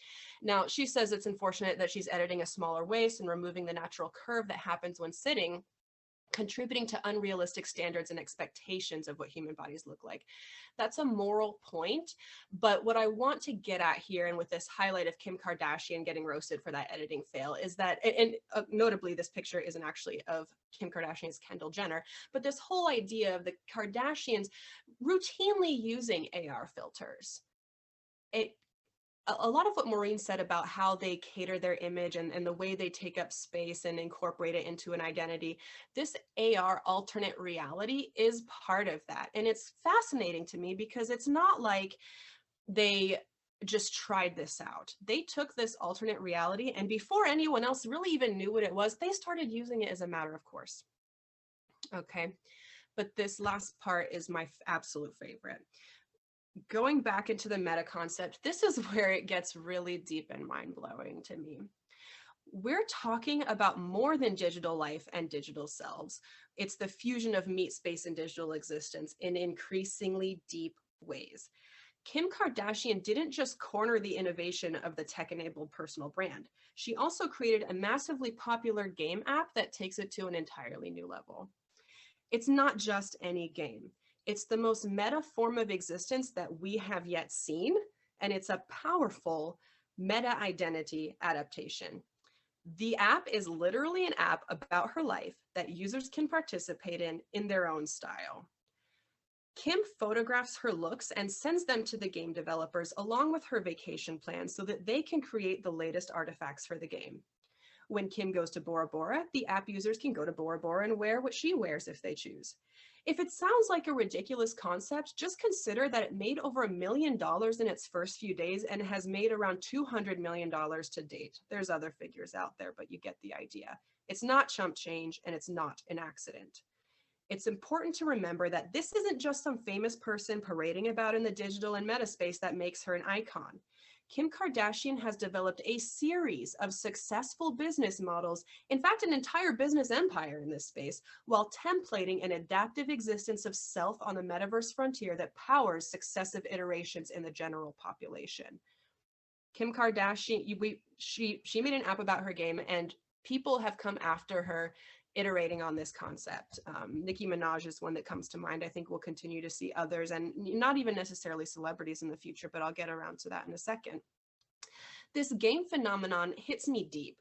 Now, she says it's unfortunate that she's editing a smaller waist and removing the natural curve that happens when sitting, contributing to unrealistic standards and expectations of what human bodies look like. That's a moral point, but what I want to get at here, and with this highlight of Kim Kardashian getting roasted for that editing fail, is that, and notably this picture isn't actually of Kim Kardashian, it's Kendall Jenner, but this whole idea of the Kardashians routinely using AR filters. A lot of what Maureen said about how they cater their image and the way they take up space and incorporate it into an identity, this AR alternate reality is part of that. And it's fascinating to me because it's not like they just tried this out. They took this alternate reality, and before anyone else really even knew what it was, they started using it as a matter of course. Okay, but this last part is my absolute favorite. Going back into the meta concept, this is where it gets really deep and mind-blowing to me. We're talking about more than digital life and digital selves. It's the fusion of meat space and digital existence in increasingly deep ways. Kim Kardashian didn't just corner the innovation of the tech-enabled personal brand. She also created a massively popular game app that takes it to an entirely new level. It's not just any game. It's the most meta form of existence that we have yet seen, and it's a powerful meta identity adaptation. The app is literally an app about her life that users can participate in their own style. Kim photographs her looks and sends them to the game developers along with her vacation plans so that they can create the latest artifacts for the game. When Kim goes to Bora Bora, the app users can go to Bora Bora and wear what she wears if they choose. If it sounds like a ridiculous concept, just consider that it made over $1 million in its first few days and has made around $200 million to date. There's other figures out there, but you get the idea. It's not chump change, and it's not an accident. It's important to remember that this isn't just some famous person parading about in the digital and meta space that makes her an icon. Kim Kardashian has developed a series of successful business models, in fact, an entire business empire in this space, while templating an adaptive existence of self on the metaverse frontier that powers successive iterations in the general population. Kim Kardashian, she made an app about her game, and people have come after her iterating on this concept. Nicki Minaj is one that comes to mind. I think we'll continue to see others, and not even necessarily celebrities in the future, but I'll get around to that in a second. This game phenomenon hits me deep.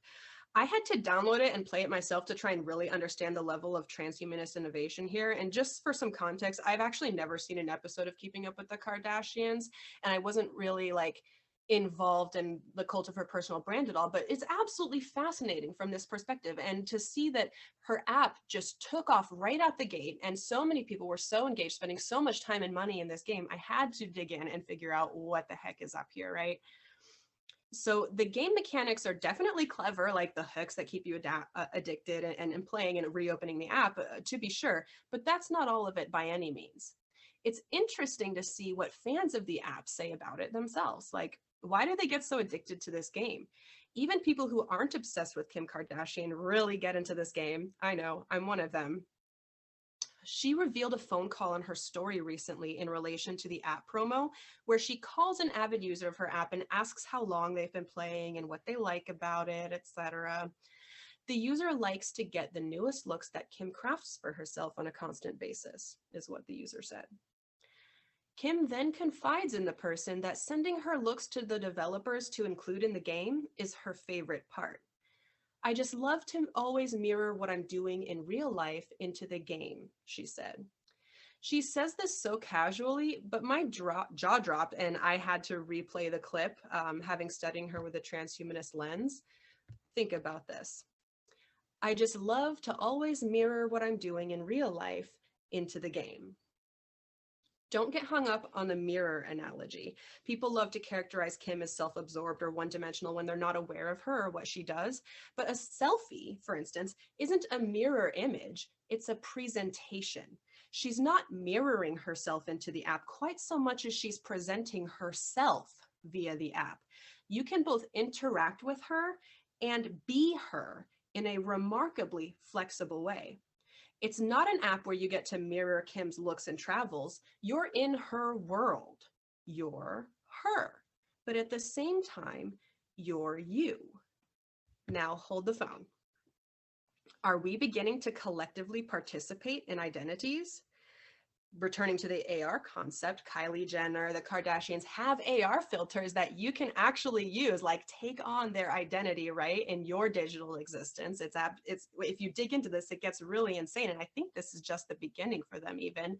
I had to download it and play it myself to try and really understand the level of transhumanist innovation here. And just for some context, I've actually never seen an episode of Keeping Up with the Kardashians, and I wasn't really like involved in the cult of her personal brand at all, but it's absolutely fascinating from this perspective. And to see that her app just took off right out the gate, and so many people were so engaged, spending so much time and money in this game, I had to dig in and figure out what the heck is up here, right? So the game mechanics are definitely clever, like the hooks that keep you addicted and playing and reopening the app, to be sure, but that's not all of it by any means. It's interesting to see what fans of the app say about it themselves. Like, why do they get so addicted to this game? Even people who aren't obsessed with Kim Kardashian really get into this game. I know, I'm one of them. She revealed a phone call on her story recently in relation to the app promo, where she calls an avid user of her app and asks how long they've been playing and what they like about it, etc. The user likes to get the newest looks that Kim crafts for herself on a constant basis, is what the user said. Kim then confides in the person that sending her looks to the developers to include in the game is her favorite part. I just love to always mirror what I'm doing in real life into the game, she said. She says this so casually, but my jaw dropped and I had to replay the clip, having studied her with a transhumanist lens. Think about this. I just love to always mirror what I'm doing in real life into the game. Don't get hung up on the mirror analogy. People love to characterize Kim as self-absorbed or one-dimensional when they're not aware of her or what she does. But a selfie, for instance, isn't a mirror image, it's a presentation. She's not mirroring herself into the app quite so much as she's presenting herself via the app. You can both interact with her and be her in a remarkably flexible way. It's not an app where you get to mirror Kim's looks and travels. You're in her world. You're her. But at the same time, you're you. Now hold the phone. Are we beginning to collectively participate in identities? Returning to the AR concept, Kylie Jenner, the Kardashians have AR filters that you can actually use, like take on their identity, right, in your digital existence. It's if you dig into this, it gets really insane. And I think this is just the beginning for them even.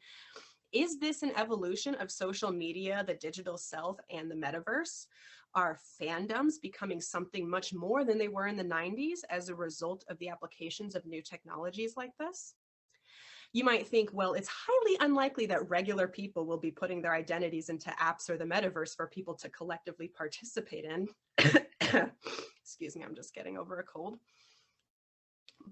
Is this an evolution of social media, the digital self, and the metaverse? Are fandoms becoming something much more than they were in the 90s as a result of the applications of new technologies like this? You might think, well, it's highly unlikely that regular people will be putting their identities into apps or the metaverse for people to collectively participate in. Excuse me, I'm just getting over a cold.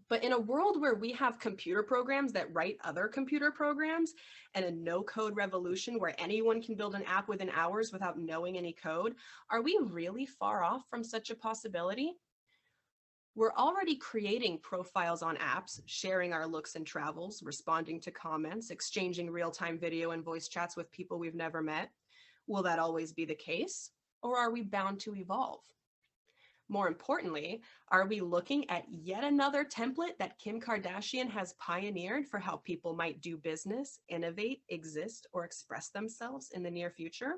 But in a world where we have computer programs that write other computer programs and a no-code revolution where anyone can build an app within hours without knowing any code, are we really far off from such a possibility? We're already creating profiles on apps, sharing our looks and travels, responding to comments, exchanging real-time video and voice chats with people we've never met. Will that always be the case? Or are we bound to evolve? More importantly, are we looking at yet another template that Kim Kardashian has pioneered for how people might do business, innovate, exist, or express themselves in the near future?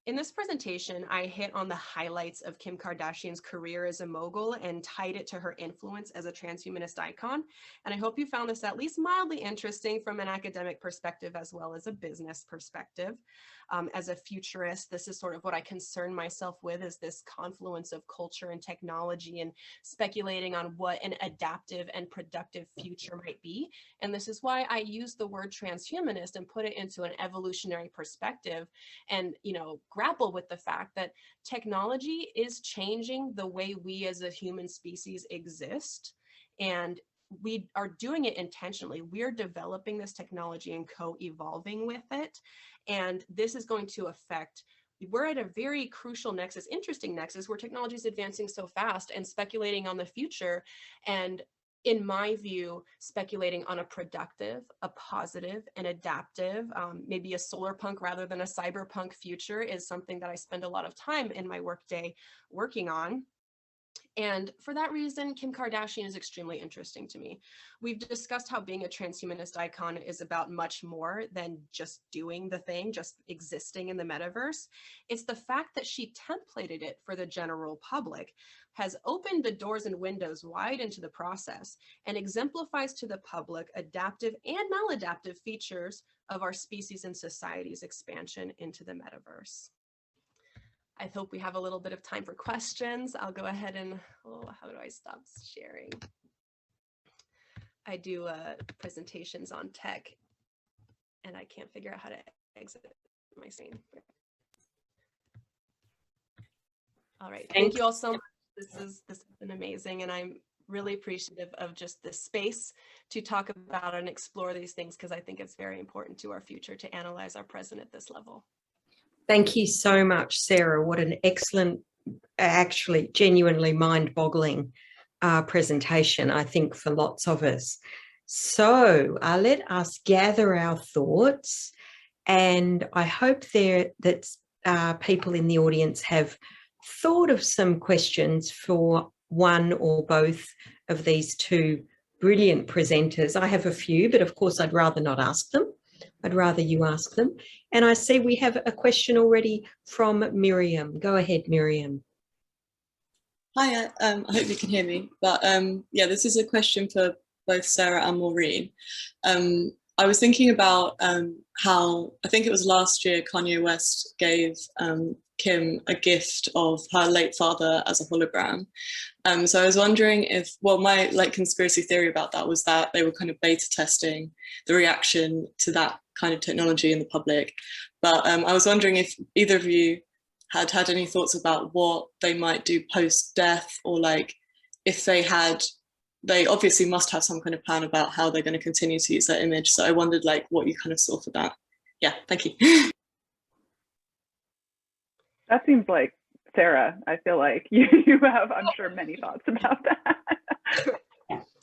In this presentation, I hit on the highlights of Kim Kardashian's career as a mogul and tied it to her influence as a transhumanist icon. And I hope you found this at least mildly interesting from an academic perspective as well as a business perspective. As a futurist, this is sort of what I concern myself with, is this confluence of culture and technology and speculating on what an adaptive and productive future might be. And this is why I use the word transhumanist and put it into an evolutionary perspective and, grapple with the fact that technology is changing the way we as a human species exist, and we are doing it intentionally. We're developing this technology and co-evolving with it, and this is going to affect, we're at a very crucial nexus, interesting nexus, where technology is advancing so fast, and speculating on the future, and in my view, speculating on a productive, a positive, and adaptive, maybe a solar punk rather than a cyberpunk future, is something that I spend a lot of time in my workday working on. And for that reason, Kim Kardashian is extremely interesting to me. We've discussed how being a transhumanist icon is about much more than just doing the thing, just existing in the metaverse. It's the fact that she templated it for the general public has opened the doors and windows wide into the process and exemplifies to the public adaptive and maladaptive features of our species and society's expansion into the metaverse. I hope we have a little bit of time for questions. I'll go ahead and, how do I stop sharing? I do presentations on tech and I can't figure out how to exit my screen. All right, thank you all so much. This has been amazing, and I'm really appreciative of just this space to talk about and explore these things, because I think it's very important to our future to analyze our present at this level. Thank you so much, Sarah. What an excellent, actually genuinely mind-boggling presentation, I think, for lots of us. So let us gather our thoughts, and I hope that people in the audience have thought of some questions for one or both of these two brilliant presenters. I have a few, but of course I'd rather not ask them. I'd rather you ask them. And I see we have a question already from Miriam. Go ahead, Miriam. Hi, I hope you can hear me. But yeah, this is a question for both Sarah and Maureen. I was thinking about how, I think it was last year, Kanye West gave Kim a gift of her late father as a hologram. So I was wondering if, well, my conspiracy theory about that was that they were kind of beta testing the reaction to that kind of technology in the public. But I was wondering if either of you had any thoughts about what they might do post-death, or if they obviously must have some kind of plan about how they're going to continue to use their image. So I wondered what you kind of saw for that. Yeah, thank you. That seems like Sarah. I feel like you have, I'm sure, many thoughts about that.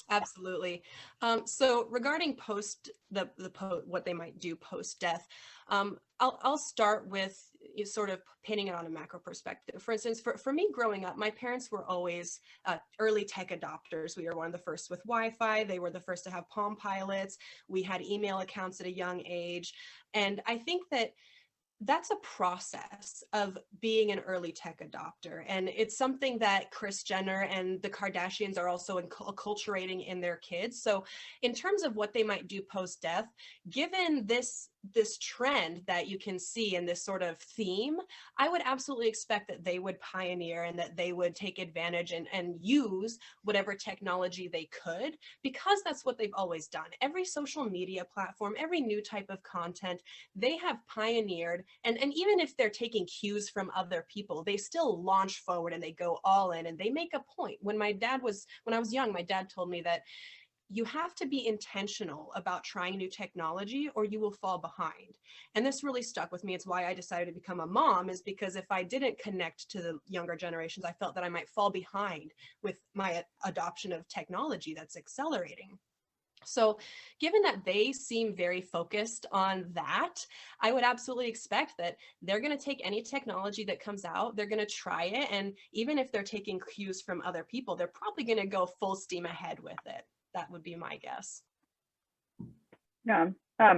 Absolutely. So regarding what they might do post-death, I'll start with sort of painting it on a macro perspective. For instance, for me growing up, my parents were always early tech adopters. We were one of the first with Wi-Fi. They were the first to have Palm Pilots. We had email accounts at a young age. And I think that's a process of being an early tech adopter. And it's something that Kris Jenner and the Kardashians are also acculturating in their kids. So in terms of what they might do post-death, given this trend that you can see in this sort of theme, I would absolutely expect that they would pioneer and that they would take advantage and use whatever technology they could, because that's what they've always done. Every social media platform, every new type of content, they have pioneered. And even if they're taking cues from other people, they still launch forward and they go all in and they make a point. When I was young, my dad told me that you have to be intentional about trying new technology or you will fall behind. And this really stuck with me. It's why I decided to become a mom, is because if I didn't connect to the younger generations, I felt that I might fall behind with my adoption of technology that's accelerating. So given that they seem very focused on that, I would absolutely expect that they're going to take any technology that comes out, they're going to try it. And even if they're taking cues from other people, they're probably going to go full steam ahead with it. That would be my guess. Yeah, I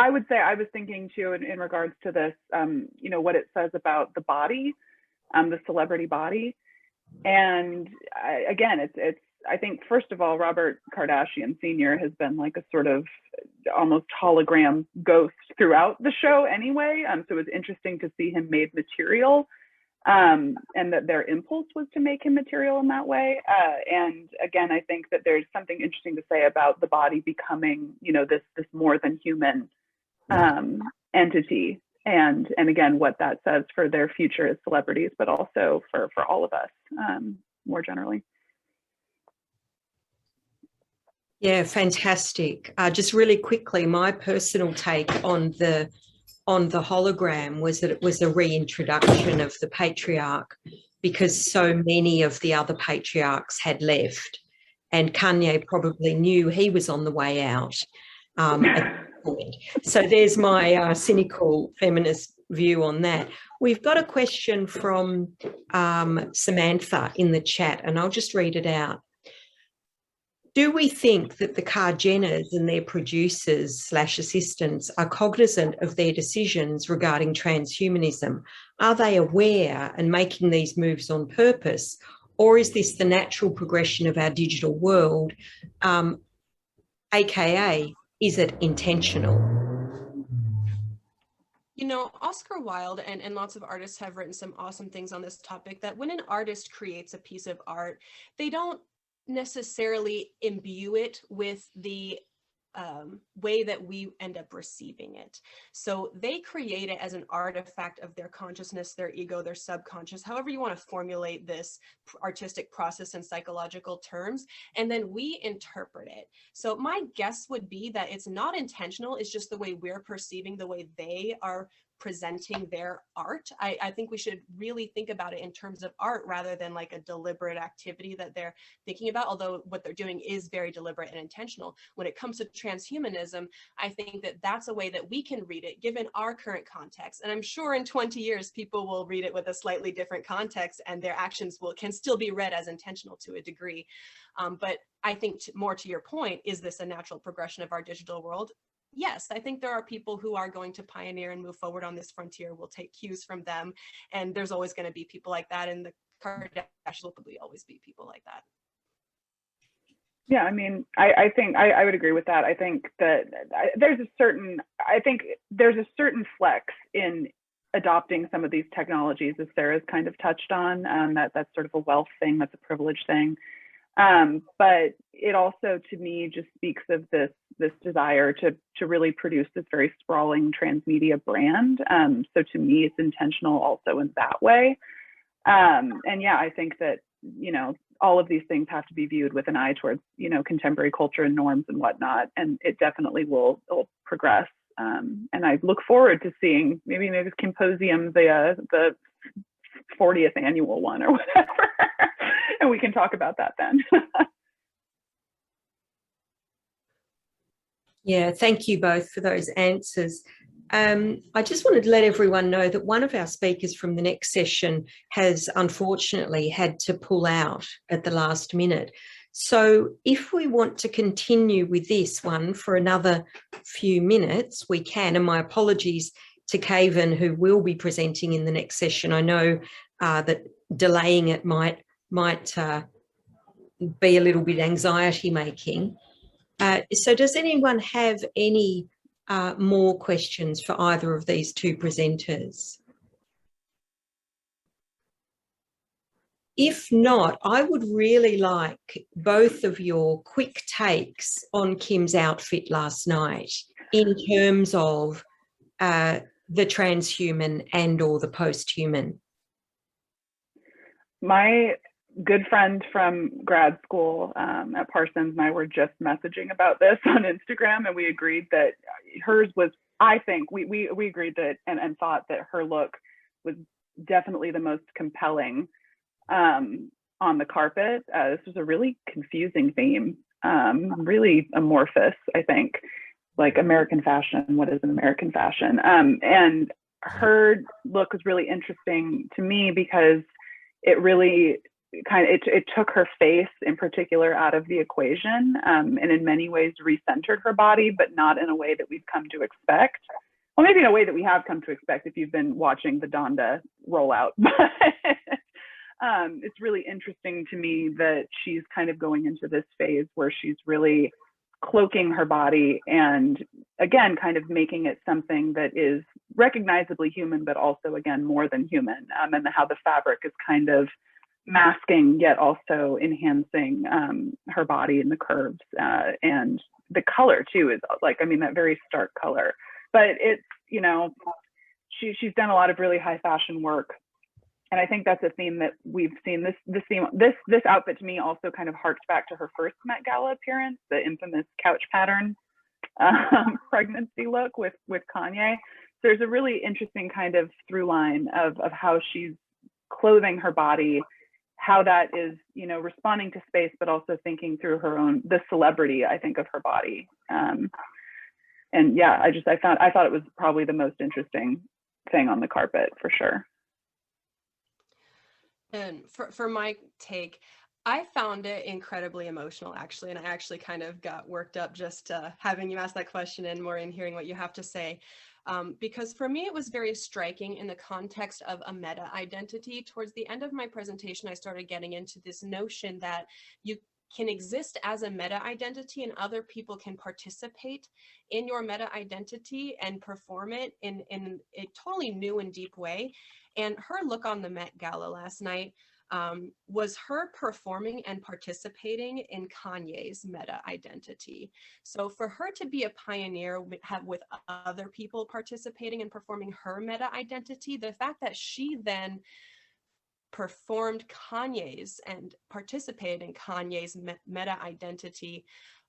would say, I was thinking too in regards to this, what it says about the body, the celebrity body. And again, I think, first of all, Robert Kardashian Sr. has been like a sort of almost hologram ghost throughout the show anyway. So it was interesting to see him made material, and that their impulse was to make him material in that way. And again, I think that there's something interesting to say about the body becoming, this more than human entity. And again, what that says for their future as celebrities, but also for all of us more generally. Yeah, fantastic. Just really quickly, my personal take on the hologram was that it was a reintroduction of the patriarch, because so many of the other patriarchs had left, and Kanye probably knew he was on the way out at that point. So there's my cynical feminist view on that. We've got a question from Samantha in the chat, and I'll just read it out. Do we think that the Kardashians and their producers / assistants are cognizant of their decisions regarding transhumanism? Are they aware and making these moves on purpose? Or is this the natural progression of our digital world? AKA, is it intentional? You know, Oscar Wilde and lots of artists have written some awesome things on this topic, that when an artist creates a piece of art, they don't necessarily imbue it with the way that we end up receiving it. So they create it as an artifact of their consciousness, their ego, their subconscious, however you want to formulate this artistic process in psychological terms, and then we interpret it. So my guess would be that it's not intentional, it's just the way we're perceiving, the way they are presenting their art. I think we should really think about it in terms of art rather than like a deliberate activity that they're thinking about, although what they're doing is very deliberate and intentional. When it comes to transhumanism, I think that that's a way that we can read it given our current context. And I'm sure in 20 years, people will read it with a slightly different context and their actions can still be read as intentional to a degree. But I think more to your point, is this a natural progression of our digital world? Yes, I think there are people who are going to pioneer and move forward on this frontier. We'll take cues from them. And there's always going to be people like that. And the Kardashians will probably always be people like that. Yeah, I mean, I think I would agree with that. I think that there's a certain flex in adopting some of these technologies, as Sarah's kind of touched on. That's sort of a wealth thing, that's a privilege thing. But it also, to me, just speaks of this desire to really produce this very sprawling transmedia brand. So to me, it's intentional also in that way. And yeah, I think that, you know, all of these things have to be viewed with an eye towards, you know, contemporary culture and norms and whatnot. And it definitely will progress. And I look forward to seeing maybe Kimposium, the 40th annual one or whatever. And we can talk about that then. Yeah, thank you both for those answers. I just wanted to let everyone know that one of our speakers from the next session has unfortunately had to pull out at the last minute. So if we want to continue with this one for another few minutes, we can. And my apologies to CAVYN, who will be presenting in the next session. I know that delaying it might be a little bit anxiety making. So does anyone have any more questions for either of these two presenters? If not, I would really like both of your quick takes on Kim's outfit last night in terms of the transhuman and or the posthuman. My good friend from grad school at Parsons and I were just messaging about this on Instagram, and we agreed that hers was, I think, we agreed that and thought that her look was definitely the most compelling on the carpet. This was a really confusing theme, really amorphous, I think, like American fashion. What is an American fashion? And her look was really interesting to me because it really it took her face in particular out of the equation, and in many ways recentered her body, but not in a way that we've come to expect. Well, maybe in a way that we have come to expect if you've been watching the Donda rollout. But it's really interesting to me that she's kind of going into this phase where she's really cloaking her body and, again, kind of making it something that is recognizably human, but also, again, more than human, and how the fabric is kind of masking yet also enhancing her body and the curves, and the color too is like, I mean, that very stark color. But it's, you know, she's done a lot of really high fashion work, and I think that's a theme that we've seen. This outfit to me also kind of harks back to her first Met Gala appearance, the infamous couch pattern pregnancy look with Kanye. So there's a really interesting kind of through line of how she's clothing her body, how that is, you know, responding to space, but also thinking through the celebrity, I think, of her body. And yeah, I thought it was probably the most interesting thing on the carpet for sure. And for my take, I found it incredibly emotional, actually, and I actually kind of got worked up just having you ask that question and more in hearing what you have to say. Because for me, it was very striking in the context of a meta identity. Towards the end of my presentation, I started getting into this notion that you can exist as a meta identity and other people can participate in your meta identity and perform it in a totally new and deep way. And her look on the Met Gala last night was her performing and participating in Kanye's meta identity. So for her to be a pioneer with other people participating and performing her meta identity, the fact that she then performed Kanye's and participated in Kanye's meta identity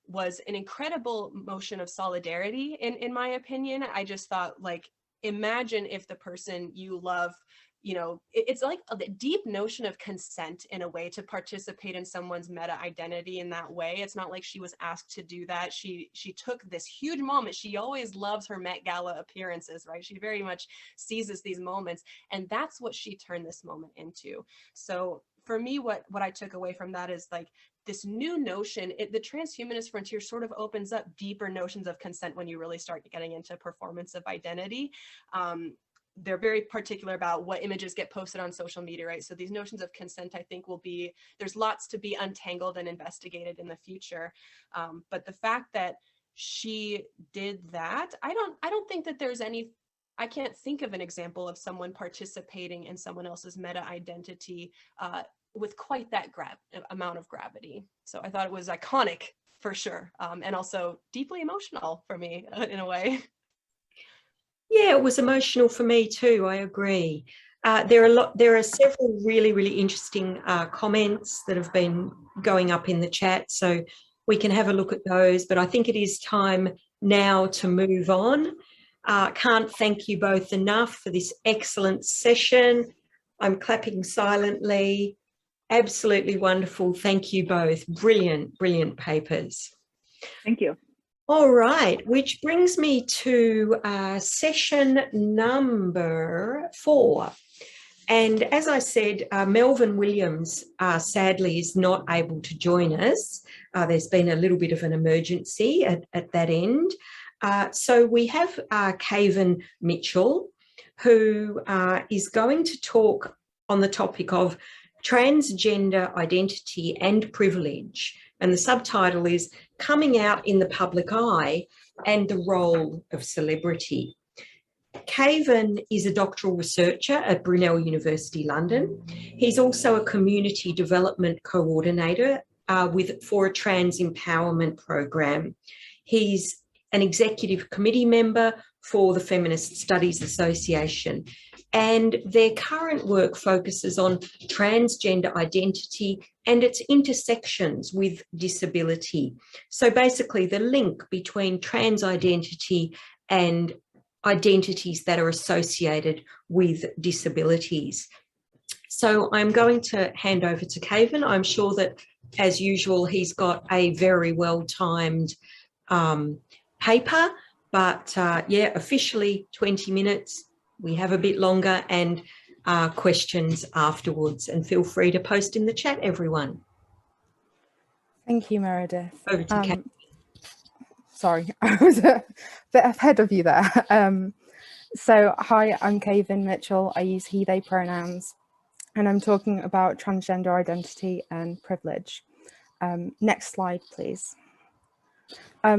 was an incredible motion of solidarity, in my opinion. I just thought, like, imagine if the person you love, you know, it's like a deep notion of consent in a way to participate in someone's meta identity in that way. It's not like she was asked to do that. She took this huge moment. She always loves her Met Gala appearances, right? She very much seizes these moments, and that's what she turned this moment into. So for me, what I took away from that is like this new notion, the transhumanist frontier sort of opens up deeper notions of consent when you really start getting into performance of identity. They're very particular about what images get posted on social media, right? So these notions of consent, I think, there's lots to be untangled and investigated in the future. But the fact that she did that, I don't think that there's I can't think of an example of someone participating in someone else's meta identity with quite that amount of gravity. So I thought it was iconic for sure, and also deeply emotional for me in a way. Yeah, it was emotional for me too. I agree. There are several really, really interesting comments that have been going up in the chat, so we can have a look at those. But I think it is time now to move on. Can't thank you both enough for this excellent session. I'm clapping silently. Absolutely wonderful. Thank you both. Brilliant, brilliant papers. Thank you. All right, which brings me to session number 4. And as I said, Melvin Williams sadly is not able to join us. There's been a little bit of an emergency at that end. So we have CAVYN Mitchell, who is going to talk on the topic of transgender identity and privilege. And the subtitle is Coming Out in the Public Eye and the Role of Celebrity. CAVYN is a doctoral researcher at Brunel University, London. He's also a community development coordinator for a trans empowerment program. He's an executive committee member for the Feminist Studies Association, and their current work focuses on transgender identity and its intersections with disability. So basically the link between trans identity and identities that are associated with disabilities. So I'm going to hand over to CAVYN. I'm sure that, as usual, he's got a very well-timed paper, but yeah, officially 20 minutes. We have a bit longer and questions afterwards, and feel free to post in the chat, everyone. Thank you, Meredith. Over to CAVYN. Sorry, I was a bit ahead of you there. So hi, I'm CAVYN Mitchell. I use he, they pronouns, and I'm talking about transgender identity and privilege. Next slide, please.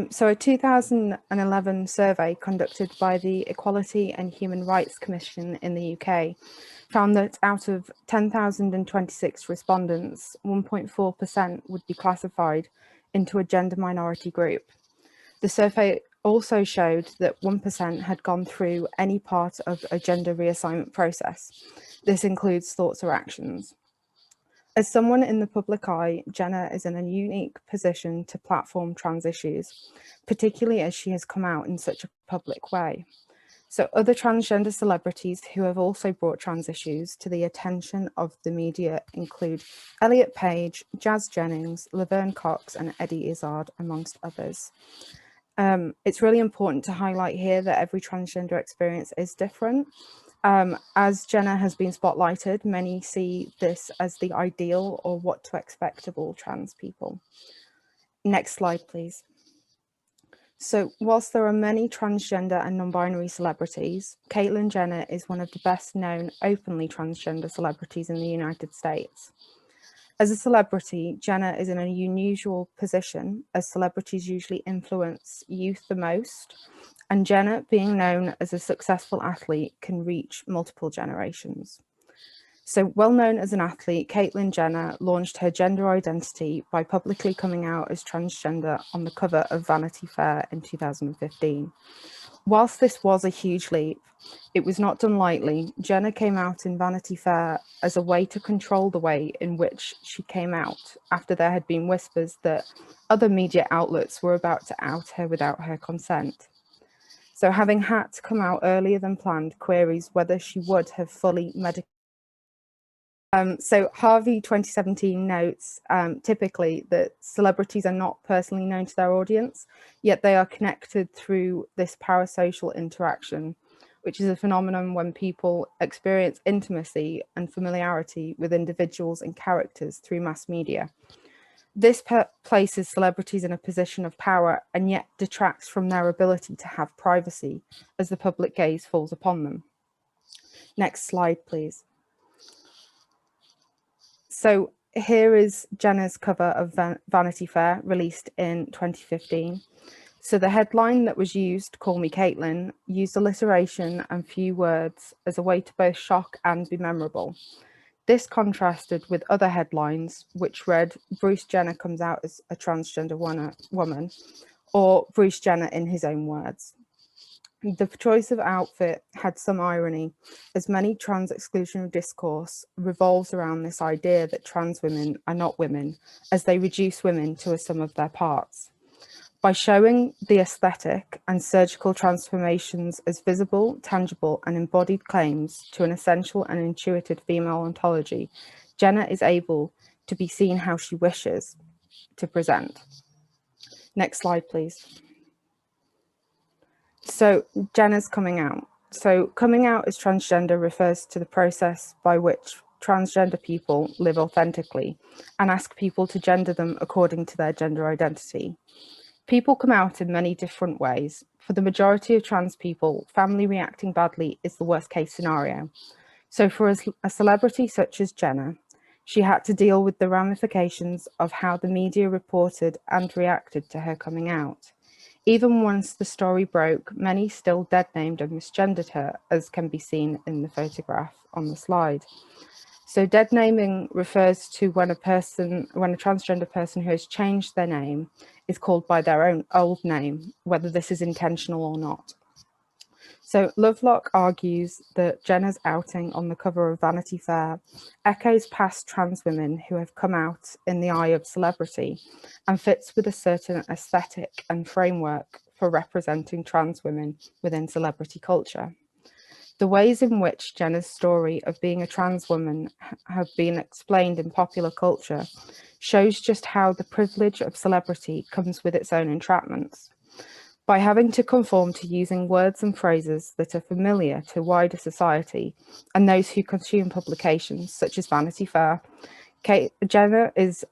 So a 2011 survey conducted by the Equality and Human Rights Commission in the UK found that out of 10,026 respondents, 1.4% would be classified into a gender minority group. The survey also showed that 1% had gone through any part of a gender reassignment process. This includes thoughts or actions. As someone in the public eye, Jenna is in a unique position to platform trans issues, particularly as she has come out in such a public way. So other transgender celebrities who have also brought trans issues to the attention of the media include Elliot Page, Jazz Jennings, Laverne Cox and Eddie Izzard, amongst others. It's really important to highlight here that every transgender experience is different. As Jenna has been spotlighted, many see this as the ideal or what to expect of all trans people. Next slide, please. So whilst there are many transgender and non-binary celebrities, Caitlyn Jenner is one of the best known openly transgender celebrities in the United States. As a celebrity, Jenner is in an unusual position, as celebrities usually influence youth the most, and Jenner, being known as a successful athlete, can reach multiple generations. So, well known as an athlete, Caitlyn Jenner launched her gender identity by publicly coming out as transgender on the cover of Vanity Fair in 2015. Whilst this was a huge leap, it was not done lightly. Jenner came out in Vanity Fair as a way to control the way in which she came out, after there had been whispers that other media outlets were about to out her without her consent. So having had to come out earlier than planned queries whether she would have fully medically. So Harvey 2017 notes typically that celebrities are not personally known to their audience, yet they are connected through this parasocial interaction, which is a phenomenon when people experience intimacy and familiarity with individuals and characters through mass media. This places celebrities in a position of power and yet detracts from their ability to have privacy as the public gaze falls upon them. Next slide, please. So here is Jenner's cover of Vanity Fair, released in 2015. So the headline that was used, "Call Me Caitlyn," used alliteration and few words as a way to both shock and be memorable. This contrasted with other headlines, which read, "Bruce Jenner comes out as a transgender woman," or "Bruce Jenner in his own words." The choice of outfit had some irony, as many trans exclusionary discourse revolves around this idea that trans women are not women, as they reduce women to a sum of their parts. By showing the aesthetic and surgical transformations as visible, tangible, and embodied claims to an essential and intuitive female ontology, Jenner is able to be seen how she wishes to present. Next slide, please. So Jenner's coming out. So coming out as transgender refers to the process by which transgender people live authentically and ask people to gender them according to their gender identity. People come out in many different ways. For the majority of trans people, family reacting badly is the worst case scenario. So for a celebrity such as Jenner, she had to deal with the ramifications of how the media reported and reacted to her coming out. Even once the story broke, many still dead-named and misgendered her, as can be seen in the photograph on the slide. So dead-naming refers to when a transgender person who has changed their name is called by their own old name, whether this is intentional or not. So Lovelock argues that Jenner's outing on the cover of Vanity Fair echoes past trans women who have come out in the eye of celebrity and fits with a certain aesthetic and framework for representing trans women within celebrity culture. The ways in which Jenner's story of being a trans woman have been explained in popular culture shows just how the privilege of celebrity comes with its own entrapments. By having to conform to using words and phrases that are familiar to wider society and those who consume publications such as Vanity Fair, Jenner is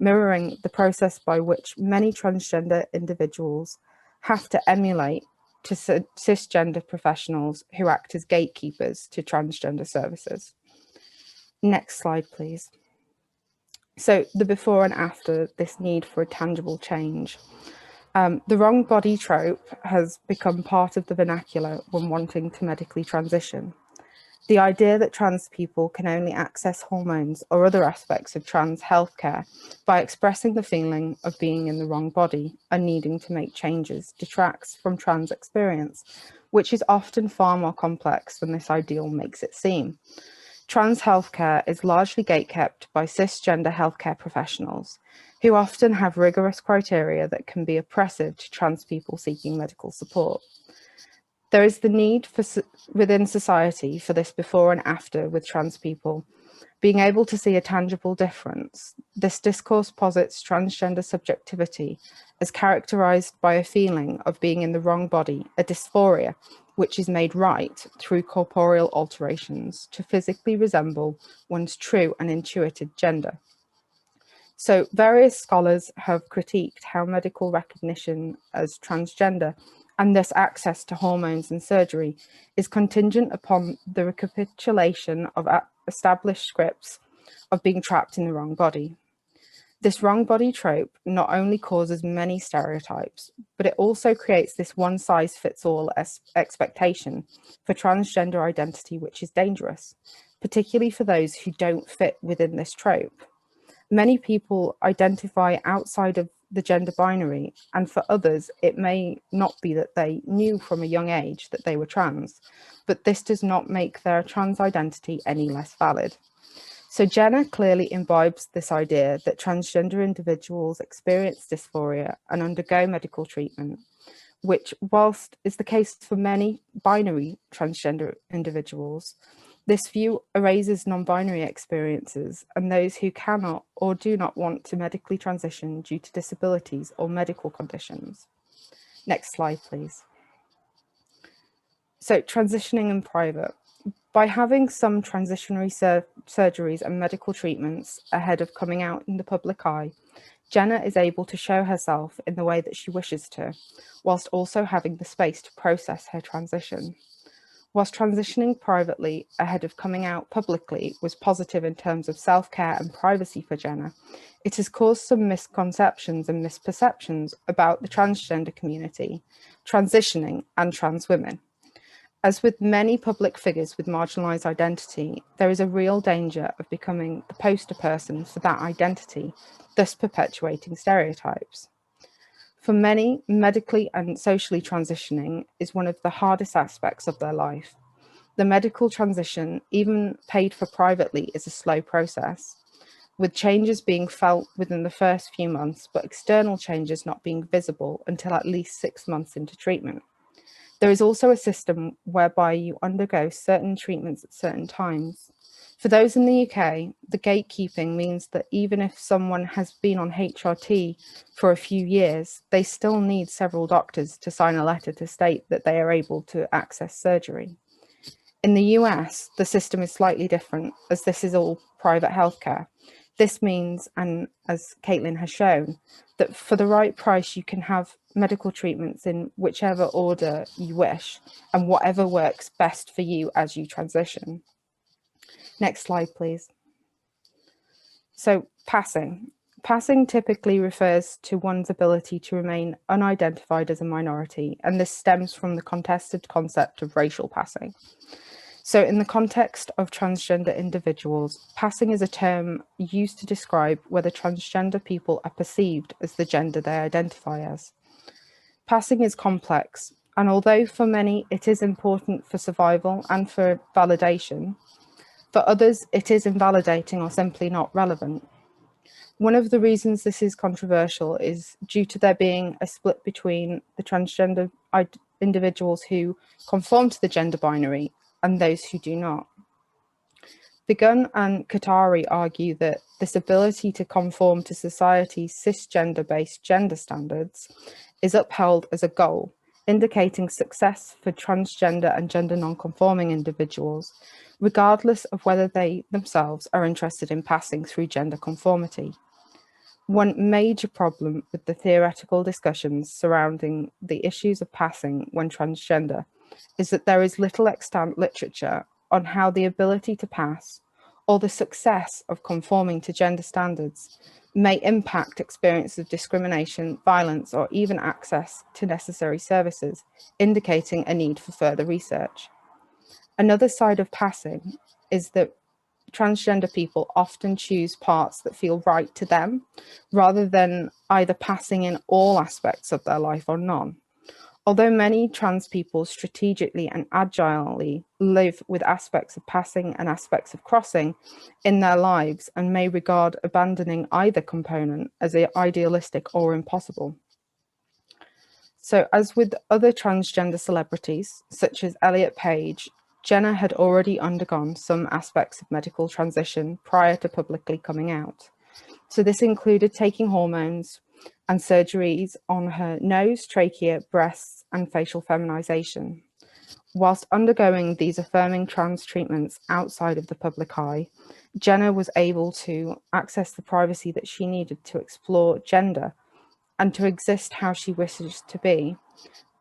mirroring the process by which many transgender individuals have to emulate to cisgender professionals who act as gatekeepers to transgender services. Next slide, please. So the before and after, this need for a tangible change. The wrong body trope has become part of the vernacular when wanting to medically transition. The idea that trans people can only access hormones or other aspects of trans healthcare by expressing the feeling of being in the wrong body and needing to make changes detracts from trans experience, which is often far more complex than this ideal makes it seem. Trans healthcare is largely gatekept by cisgender healthcare professionals, who often have rigorous criteria that can be oppressive to trans people seeking medical support. There is the need within society for this before and after with trans people, being able to see a tangible difference. This discourse posits transgender subjectivity as characterized by a feeling of being in the wrong body, a dysphoria, which is made right through corporeal alterations to physically resemble one's true and intuited gender. So various scholars have critiqued how medical recognition as transgender and thus access to hormones and surgery is contingent upon the recapitulation of established scripts of being trapped in the wrong body. This wrong body trope not only causes many stereotypes, but it also creates this one-size-fits-all expectation for transgender identity, which is dangerous, particularly for those who don't fit within this trope. Many people identify outside of the gender binary, and for others, it may not be that they knew from a young age that they were trans, but this does not make their trans identity any less valid. So Jenna clearly imbibes this idea that transgender individuals experience dysphoria and undergo medical treatment, which, whilst is the case for many binary transgender individuals, this view erases non-binary experiences and those who cannot or do not want to medically transition due to disabilities or medical conditions. Next slide, please. So transitioning in private. By having some transitionary surgeries and medical treatments ahead of coming out in the public eye, Jenna is able to show herself in the way that she wishes to, whilst also having the space to process her transition. Whilst transitioning privately ahead of coming out publicly was positive in terms of self-care and privacy for Jenna, it has caused some misconceptions and misperceptions about the transgender community, transitioning, and trans women. As with many public figures with marginalised identity, there is a real danger of becoming the poster person for that identity, thus perpetuating stereotypes. For many, medically and socially transitioning is one of the hardest aspects of their life. The medical transition, even paid for privately, is a slow process, with changes being felt within the first few months, but external changes not being visible until at least 6 months into treatment. There is also a system whereby you undergo certain treatments at certain times. For those in the UK, the gatekeeping means that even if someone has been on HRT for a few years, they still need several doctors to sign a letter to state that they are able to access surgery. In the US, the system is slightly different, as this is all private healthcare. This means, and as Caitlin has shown, that for the right price, you can have medical treatments in whichever order you wish and whatever works best for you as you transition. Next slide, please. So passing. Passing typically refers to one's ability to remain unidentified as a minority, and this stems from the contested concept of racial passing. So in the context of transgender individuals, passing is a term used to describe whether transgender people are perceived as the gender they identify as. Passing is complex, and although for many it is important for survival and for validation, for others it is invalidating or simply not relevant. One of the reasons this is controversial is due to there being a split between the transgender individuals who conform to the gender binary and those who do not. Begun and Qatari argue that this ability to conform to society's cisgender-based gender standards is upheld as a goal, indicating success for transgender and gender non-conforming individuals, regardless of whether they themselves are interested in passing through gender conformity. One major problem with the theoretical discussions surrounding the issues of passing when transgender is that there is little extant literature on how the ability to pass or the success of conforming to gender standards may impact experiences of discrimination, violence, or even access to necessary services, indicating a need for further research. Another side of passing is that transgender people often choose parts that feel right to them, rather than either passing in all aspects of their life or none. Although many trans people strategically and agilely live with aspects of passing and aspects of crossing in their lives and may regard abandoning either component as idealistic or impossible. So as with other transgender celebrities, such as Elliot Page, Jenna had already undergone some aspects of medical transition prior to publicly coming out. So this included taking hormones and surgeries on her nose, trachea, breasts, and facial feminization. Whilst undergoing these affirming trans treatments outside of the public eye, Jenner was able to access the privacy that she needed to explore gender and to exist how she wishes to be.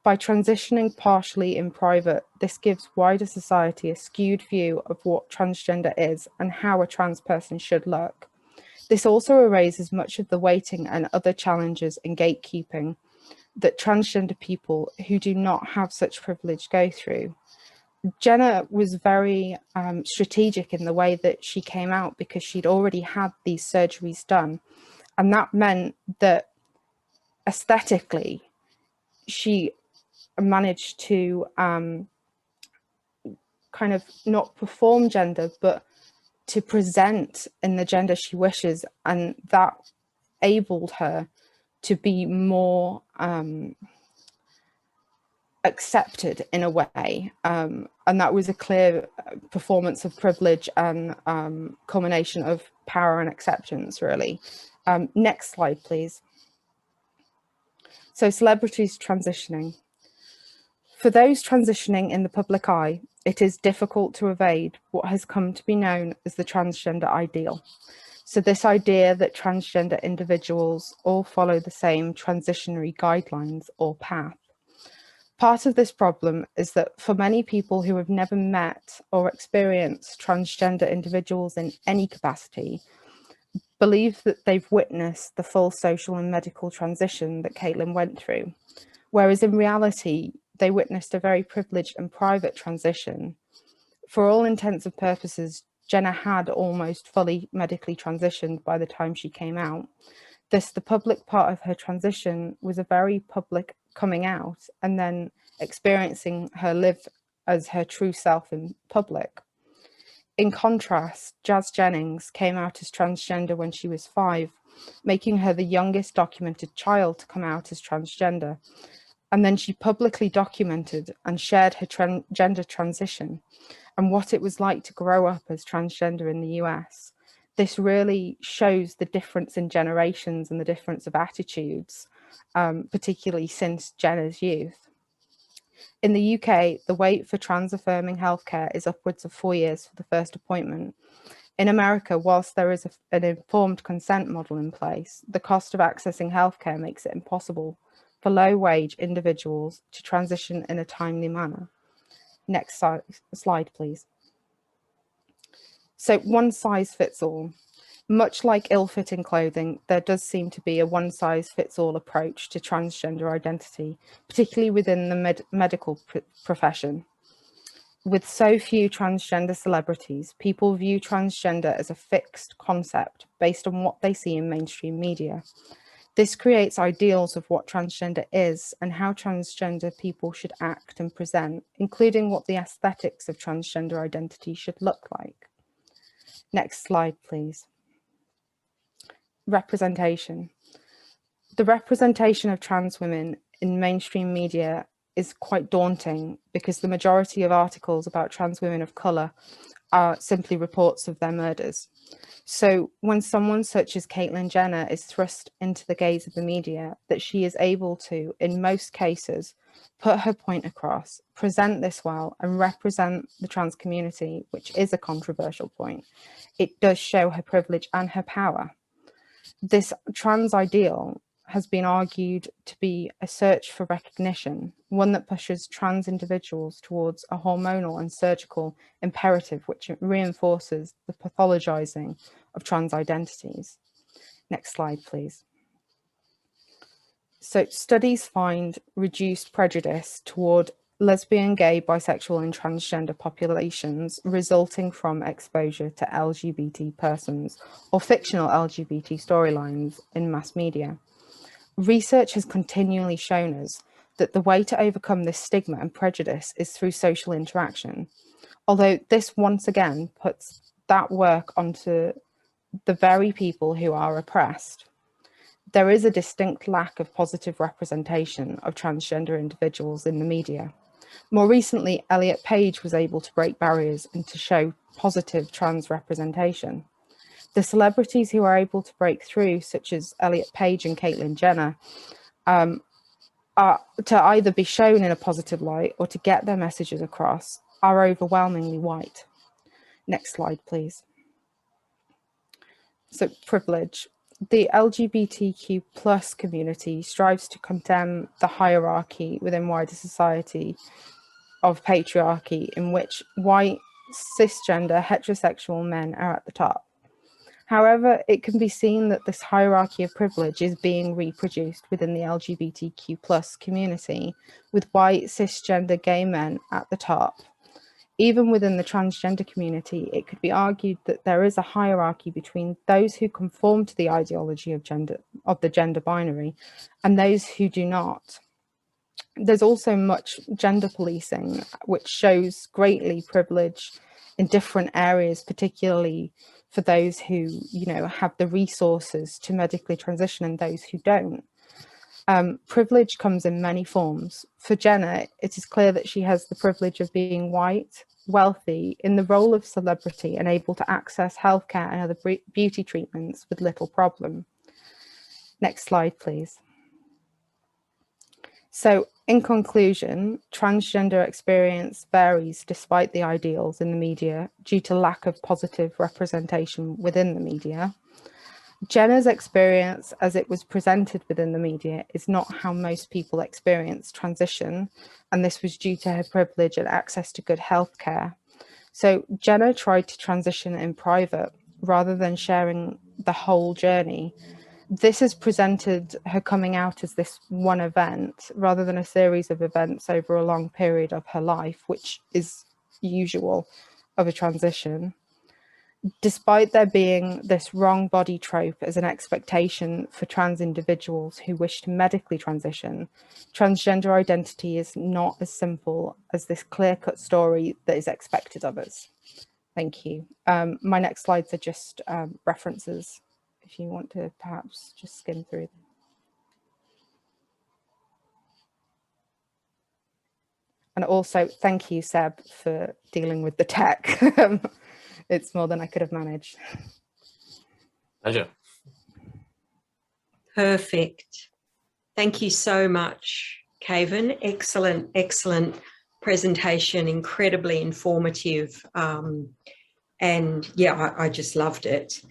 By transitioning partially in private, this gives wider society a skewed view of what transgender is and how a trans person should look. This also erases much of the waiting and other challenges in gatekeeping that transgender people who do not have such privilege go through. Jenner was very strategic in the way that she came out because she'd already had these surgeries done. And that meant that aesthetically, she managed to kind of not perform gender, but to present in the gender she wishes. And that enabled her to be more accepted in a way, and that was a clear performance of privilege and culmination of power and acceptance, really. Next slide, please. So celebrities transitioning. For those transitioning in the public eye, it is difficult to evade what has come to be known as the transgender ideal. So this idea that transgender individuals all follow the same transitionary guidelines or path. Part of this problem is that for many people who have never met or experienced transgender individuals in any capacity, believe that they've witnessed the full social and medical transition that Caitlyn went through, whereas in reality, they witnessed a very privileged and private transition. For all intents and purposes, Jenner had almost fully medically transitioned by the time she came out. Thus, the public part of her transition was a very public coming out and then experiencing her live as her true self in public. In contrast, Jazz Jennings came out as transgender when she was 5, making her the youngest documented child to come out as transgender. And then she publicly documented and shared her gender transition and what it was like to grow up as transgender in the US. This really shows the difference in generations and the difference of attitudes, particularly since Jenner's youth. In the UK, the wait for trans-affirming healthcare is upwards of 4 years for the first appointment. In America, whilst there is an informed consent model in place, the cost of accessing healthcare makes it impossible for low-wage individuals to transition in a timely manner. Next slide, please. So one size fits all. Much like ill-fitting clothing, there does seem to be a one-size-fits-all approach to transgender identity, particularly within the medical profession. With so few transgender celebrities, people view transgender as a fixed concept based on what they see in mainstream media. This creates ideals of what transgender is and how transgender people should act and present, including what the aesthetics of transgender identity should look like. Next slide, please. Representation. The representation of trans women in mainstream media is quite daunting because the majority of articles about trans women of colour are simply reports of their murders. So when someone such as Caitlyn Jenner is thrust into the gaze of the media, that she is able to, in most cases, put her point across, present this well, and represent the trans community, which is a controversial point, it does show her privilege and her power. This trans ideal has been argued to be a search for recognition, one that pushes trans individuals towards a hormonal and surgical imperative, which reinforces the pathologizing of trans identities. Next slide, please. So studies find reduced prejudice toward lesbian, gay, bisexual and transgender populations resulting from exposure to LGBT persons or fictional LGBT storylines in mass media. Research has continually shown us that the way to overcome this stigma and prejudice is through social interaction, although this once again puts that work onto the very people who are oppressed. There is a distinct lack of positive representation of transgender individuals in the media. More recently, Elliot Page was able to break barriers and to show positive trans representation. The celebrities who are able to break through, such as Elliot Page and Caitlyn Jenner, to either be shown in a positive light or to get their messages across are overwhelmingly white. Next slide, please. So privilege. The LGBTQ plus community strives to condemn the hierarchy within wider society of patriarchy in which white, cisgender, heterosexual men are at the top. However, it can be seen that this hierarchy of privilege is being reproduced within the LGBTQ plus community, with white, cisgender, gay men at the top. Even within the transgender community, it could be argued that there is a hierarchy between those who conform to the ideology of the gender binary and those who do not. There's also much gender policing, which shows greatly privilege in different areas, particularly for those who, have the resources to medically transition and those who don't. Privilege comes in many forms. For Jenna, it is clear that she has the privilege of being white, wealthy, in the role of celebrity, and able to access healthcare and other beauty treatments with little problem. Next slide, please. So, in conclusion, transgender experience varies despite the ideals in the media due to lack of positive representation within the media. Jenna's experience as it was presented within the media is not how most people experience transition, and this was due to her privilege and access to good healthcare. So Jenna tried to transition in private rather than sharing the whole journey. This has presented her coming out as this one event rather than a series of events over a long period of her life, which is usual of a transition. Despite there being this wrong body trope as an expectation for trans individuals who wish to medically transition, transgender identity is not as simple as this clear-cut story that is expected of us. Thank you. My next slides are just references, if you want to perhaps just skim through them. And also, thank you, Seb, for dealing with the tech. It's more than I could have managed. Pleasure. Perfect. Thank you so much, CAVYN. Excellent, excellent presentation, incredibly informative. And yeah, I just loved it.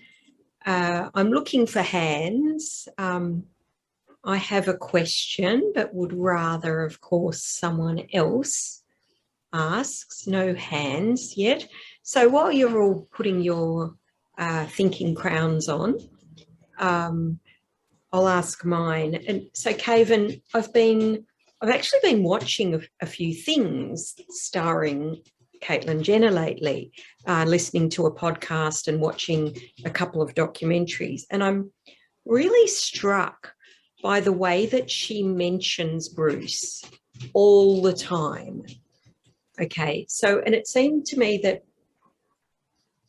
I'm looking for hands. I have a question, but would rather, of course, someone else asks. No hands yet. So while you're all putting your thinking crowns on, I'll ask mine. And so, CAVYN, I've actually been watching a few things starring Caitlyn Jenner lately, listening to a podcast and watching a couple of documentaries, and I'm really struck by the way that she mentions Bruce all the time. Okay, so, and it seemed to me that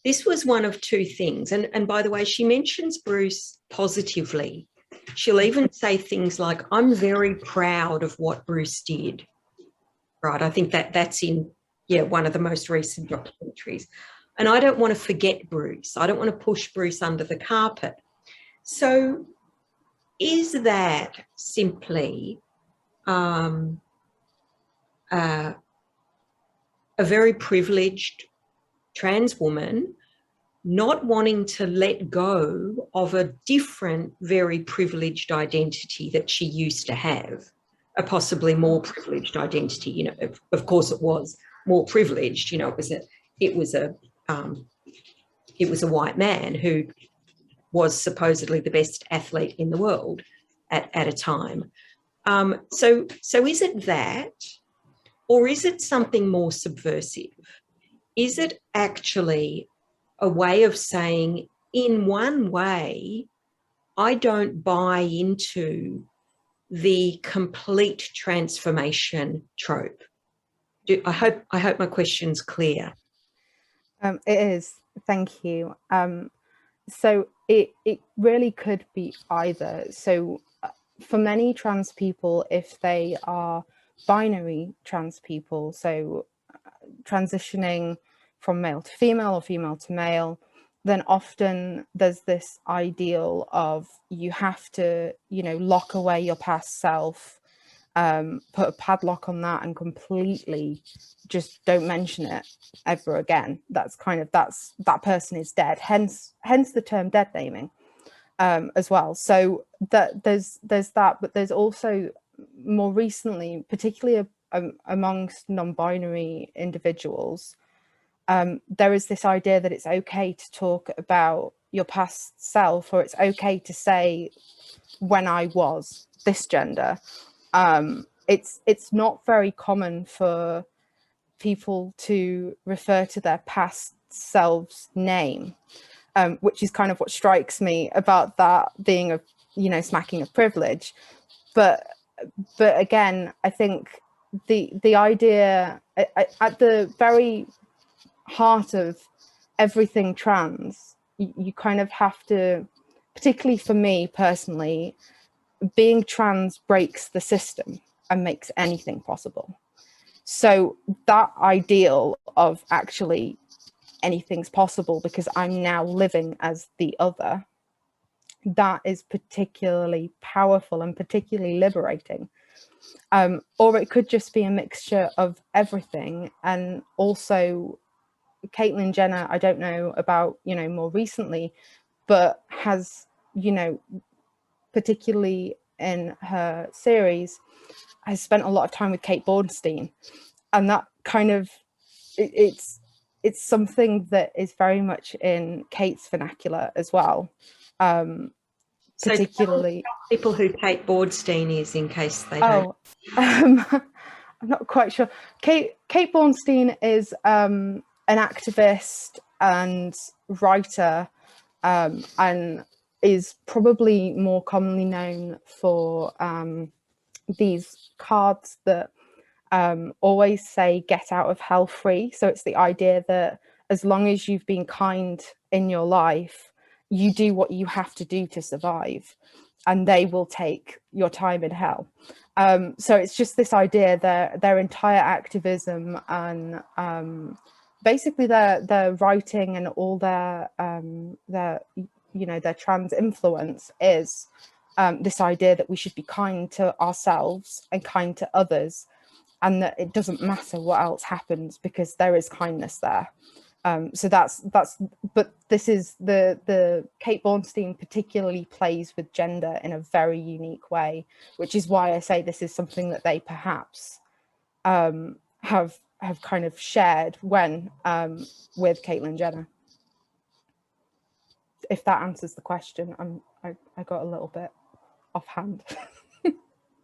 this was one of two things. And by the way, she mentions Bruce positively. She'll even say things like, I'm very proud of what Bruce did. Right, I think that's in, one of the most recent documentaries. And I don't want to forget Bruce. I don't want to push Bruce under the carpet. So is that simply a very privileged trans woman not wanting to let go of a different, very privileged identity that she used to have, a possibly more privileged identity? Of course it was more privileged. It was a white man who was supposedly the best athlete in the world at a time. So is it that, or is it something more subversive? Is it actually a way of saying, in one way, I don't buy into the complete transformation trope? I hope my question's clear. It is, thank you. So it really could be either. So for many trans people, if they are binary trans people, so transitioning from male to female or female to male, then often there's this ideal of you have to, lock away your past self put a padlock on that and completely just don't mention it ever again, that person is dead, hence the term dead naming as well. So that there's that, but there's also more recently, particularly amongst non-binary individuals, there is this idea that it's okay to talk about your past self, or it's okay to say, when I was this gender. It's not very common for people to refer to their past selves' name, which is kind of what strikes me about that being a, smacking of privilege. But again, I think the idea at the very heart of everything trans, you kind of have to, particularly for me personally, being trans breaks the system and makes anything possible. So that ideal of actually anything's possible because I'm now living as the other, that is particularly powerful and particularly liberating. Or it could just be a mixture of everything. And also Caitlyn Jenner, I don't know about, more recently, but has, particularly in her series, has spent a lot of time with Kate Bornstein, and that kind of it's something that is very much in Kate's vernacular as well. Particularly, so people who Kate Bornstein is, in case they don't. I'm not quite sure. Kate Bornstein is an activist and writer, and is probably more commonly known for these cards that always say "get out of hell free." So it's the idea that as long as you've been kind in your life, you do what you have to do to survive, and they will take your time in hell. So it's just this idea that their entire activism and basically their writing and all their trans influence is this idea that we should be kind to ourselves and kind to others, and that it doesn't matter what else happens because there is kindness there. So that's but this is the Kate Bornstein particularly plays with gender in a very unique way, which is why I say this is something that they perhaps have kind of shared when with Caitlyn Jenner. If that answers the question, I got a little bit offhand.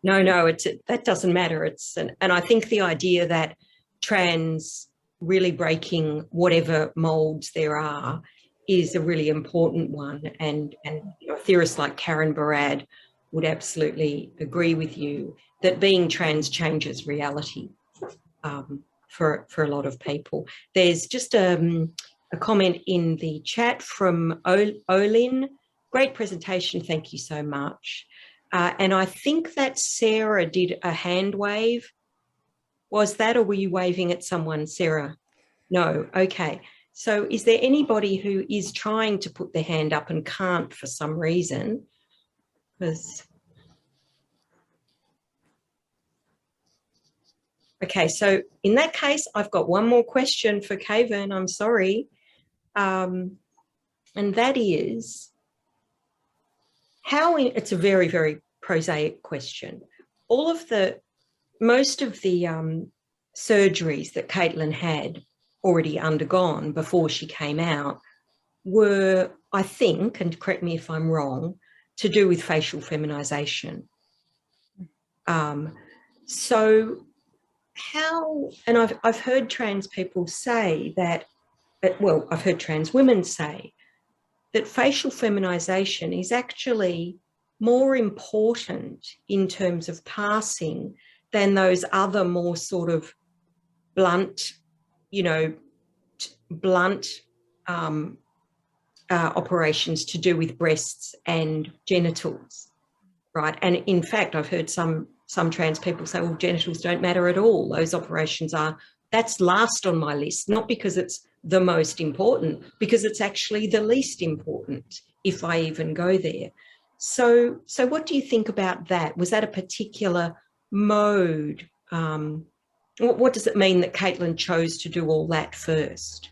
No, that doesn't matter. And I think the idea that trans really breaking whatever molds there are is a really important one. And theorists like Karen Barad would absolutely agree with you that being trans changes reality for a lot of people. There's just a comment in the chat from Olin. Great presentation, thank you so much. And I think that Sarah did a hand wave. Was that, or were you waving at someone, Sarah? No, okay. So is there anybody who is trying to put their hand up and can't for some reason? Okay, so in that case, I've got one more question for CAVYN, I'm sorry. And that is, it's a very, very prosaic question. Most of the surgeries that Caitlyn had already undergone before she came out were, I think, and correct me if I'm wrong, to do with facial feminization. So how, and I've heard trans people say that, well, I've heard trans women say that facial feminization is actually more important in terms of passing than those other more sort of blunt, operations to do with breasts and genitals, right? And in fact, I've heard some trans people say, well, genitals don't matter at all. Those operations that's last on my list, not because it's the most important, because it's actually the least important if I even go there. So what do you think about that? Was that a particular mode. What does it mean that Caitlin chose to do all that first?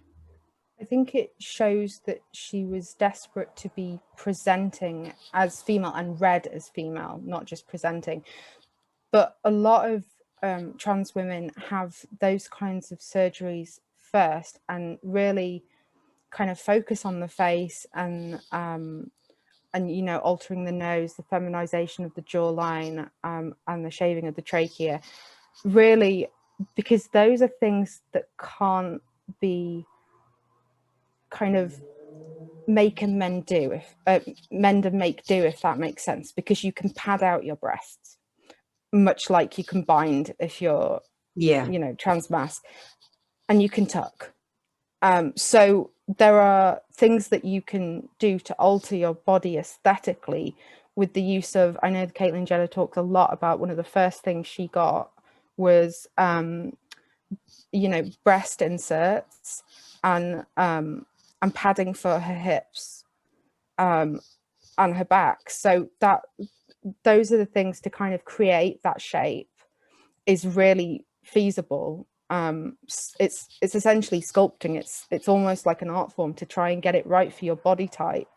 I think it shows that she was desperate to be presenting as female and read as female, not just presenting. But a lot of trans women have those kinds of surgeries first and really kind of focus on the face and you know, altering the nose, the feminization of the jawline, and the shaving of the trachea, really, because those are things that can't be kind of make and men do, if mend and make do, if that makes sense, because you can pad out your breasts much like you can bind if you're, you know, trans mass, and you can tuck. So there are things that you can do to alter your body aesthetically with the use of, I know Caitlyn Jenner talks a lot about, one of the first things she got was, you know, breast inserts and padding for her hips and her back. So that those are the things to kind of create that shape is really feasible. It's essentially sculpting. It's almost like an art form to try and get it right for your body type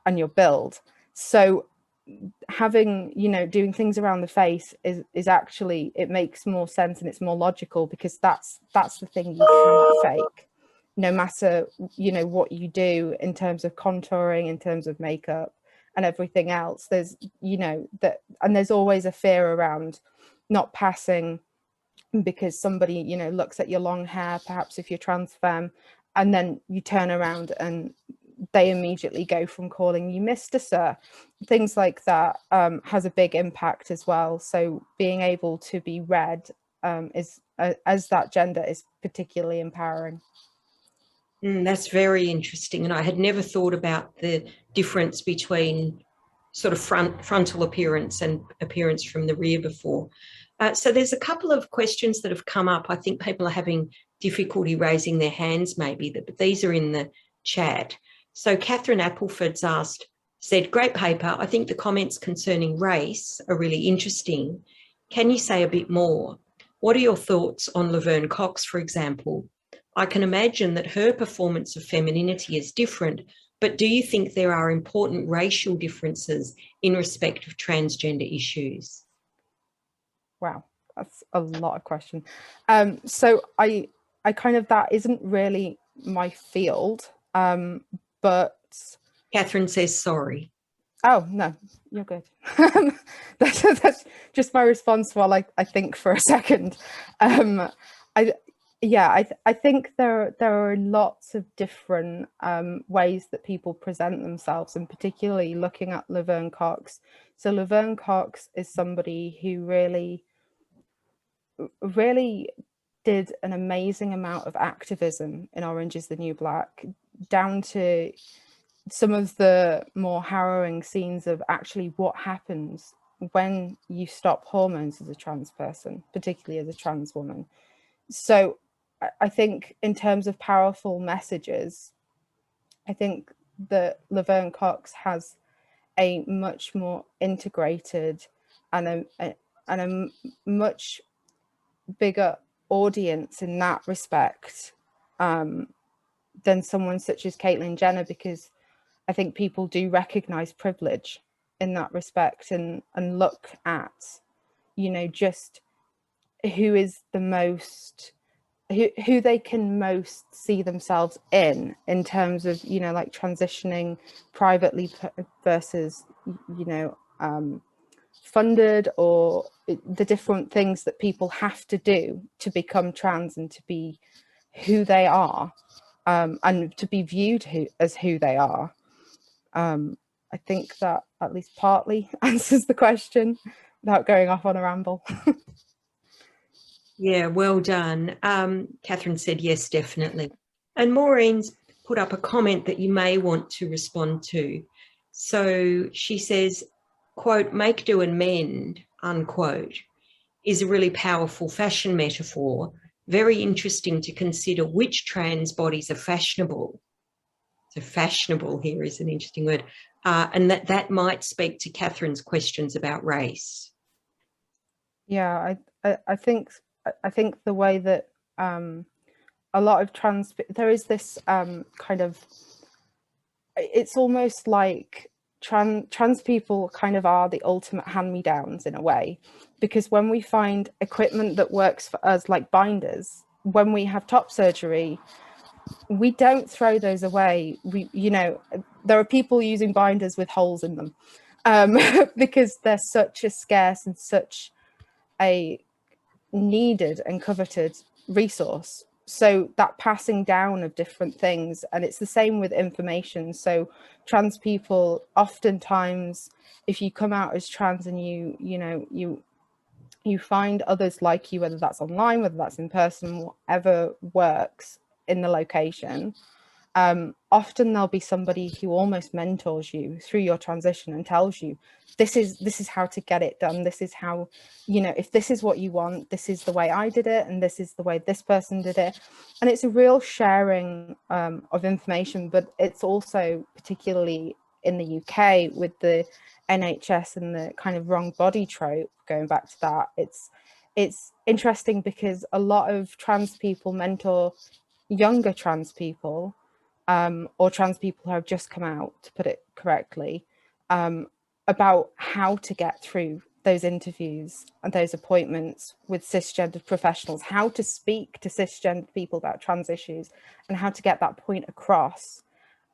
and your build. So having, you know, doing things around the face is actually, it makes more sense and it's more logical, because that's the thing you cannot fake, no matter, you know, what you do in terms of contouring, in terms of makeup and everything else. There's, you know, that, and there's always a fear around not passing because somebody, you know, looks at your long hair, perhaps if you're trans femme, and then you turn around and they immediately go from calling you Mr. Sir. Things like that has a big impact as well. So being able to be read is as that gender is particularly empowering. That's very interesting. And I had never thought about the difference between sort of frontal appearance and appearance from the rear before. So there's a couple of questions that have come up. I think people are having difficulty raising their hands maybe, but these are in the chat. So Catherine Appleford's said, great paper. I think the comments concerning race are really interesting. Can you say a bit more? What are your thoughts on Laverne Cox, for example? I can imagine that her performance of femininity is different, but do you think there are important racial differences in respect of transgender issues? Wow, that's a lot of question. So I kind of, that isn't really my field, but Catherine says sorry. Oh no, you're good. That's just my response while I think for a second. I think there are lots of different ways that people present themselves, and particularly looking at Laverne Cox. So Laverne Cox is somebody who really did an amazing amount of activism in Orange is the New Black, down to some of the more harrowing scenes of actually what happens when you stop hormones as a trans person, particularly as a trans woman. So I think in terms of powerful messages, I think that Laverne Cox has a much more integrated and a much bigger audience in that respect than someone such as Caitlyn Jenner, because I think people do recognize privilege in that respect and look at, you know, just who is the most, who they can most see themselves in terms of, you know, like transitioning privately versus, you know, funded, or the different things that people have to do to become trans and to be who they are, and to be viewed as who they are. I think that at least partly answers the question without going off on a ramble. Yeah, well done. Catherine said yes, definitely. And Maureen's put up a comment that you may want to respond to. So she says, quote, make, do and mend, unquote, is a really powerful fashion metaphor. Very interesting to consider which trans bodies are fashionable. So fashionable here is an interesting word. And that might speak to Catherine's questions about race. Yeah, I think the way that a lot of there is this kind of, it's almost like trans people kind of are the ultimate hand-me-downs in a way, because when we find equipment that works for us, like binders, when we have top surgery, we don't throw those away. There are people using binders with holes in them because they're such a scarce and such a needed and coveted resource. So that passing down of different things, and it's the same with information. So trans people, oftentimes, if you come out as trans and you find others like you, whether that's online, whether that's in person, whatever works in the location, often there'll be somebody who almost mentors you through your transition and tells you, this is how to get it done. This is how, if this is what you want, this is the way I did it, and this is the way this person did it. And it's a real sharing of information, but it's also, particularly in the UK with the NHS and the kind of wrong body trope, going back to that, it's interesting because a lot of trans people mentor younger trans people, or trans people who have just come out, to put it correctly, about how to get through those interviews and those appointments with cisgendered professionals, how to speak to cisgendered people about trans issues, and how to get that point across,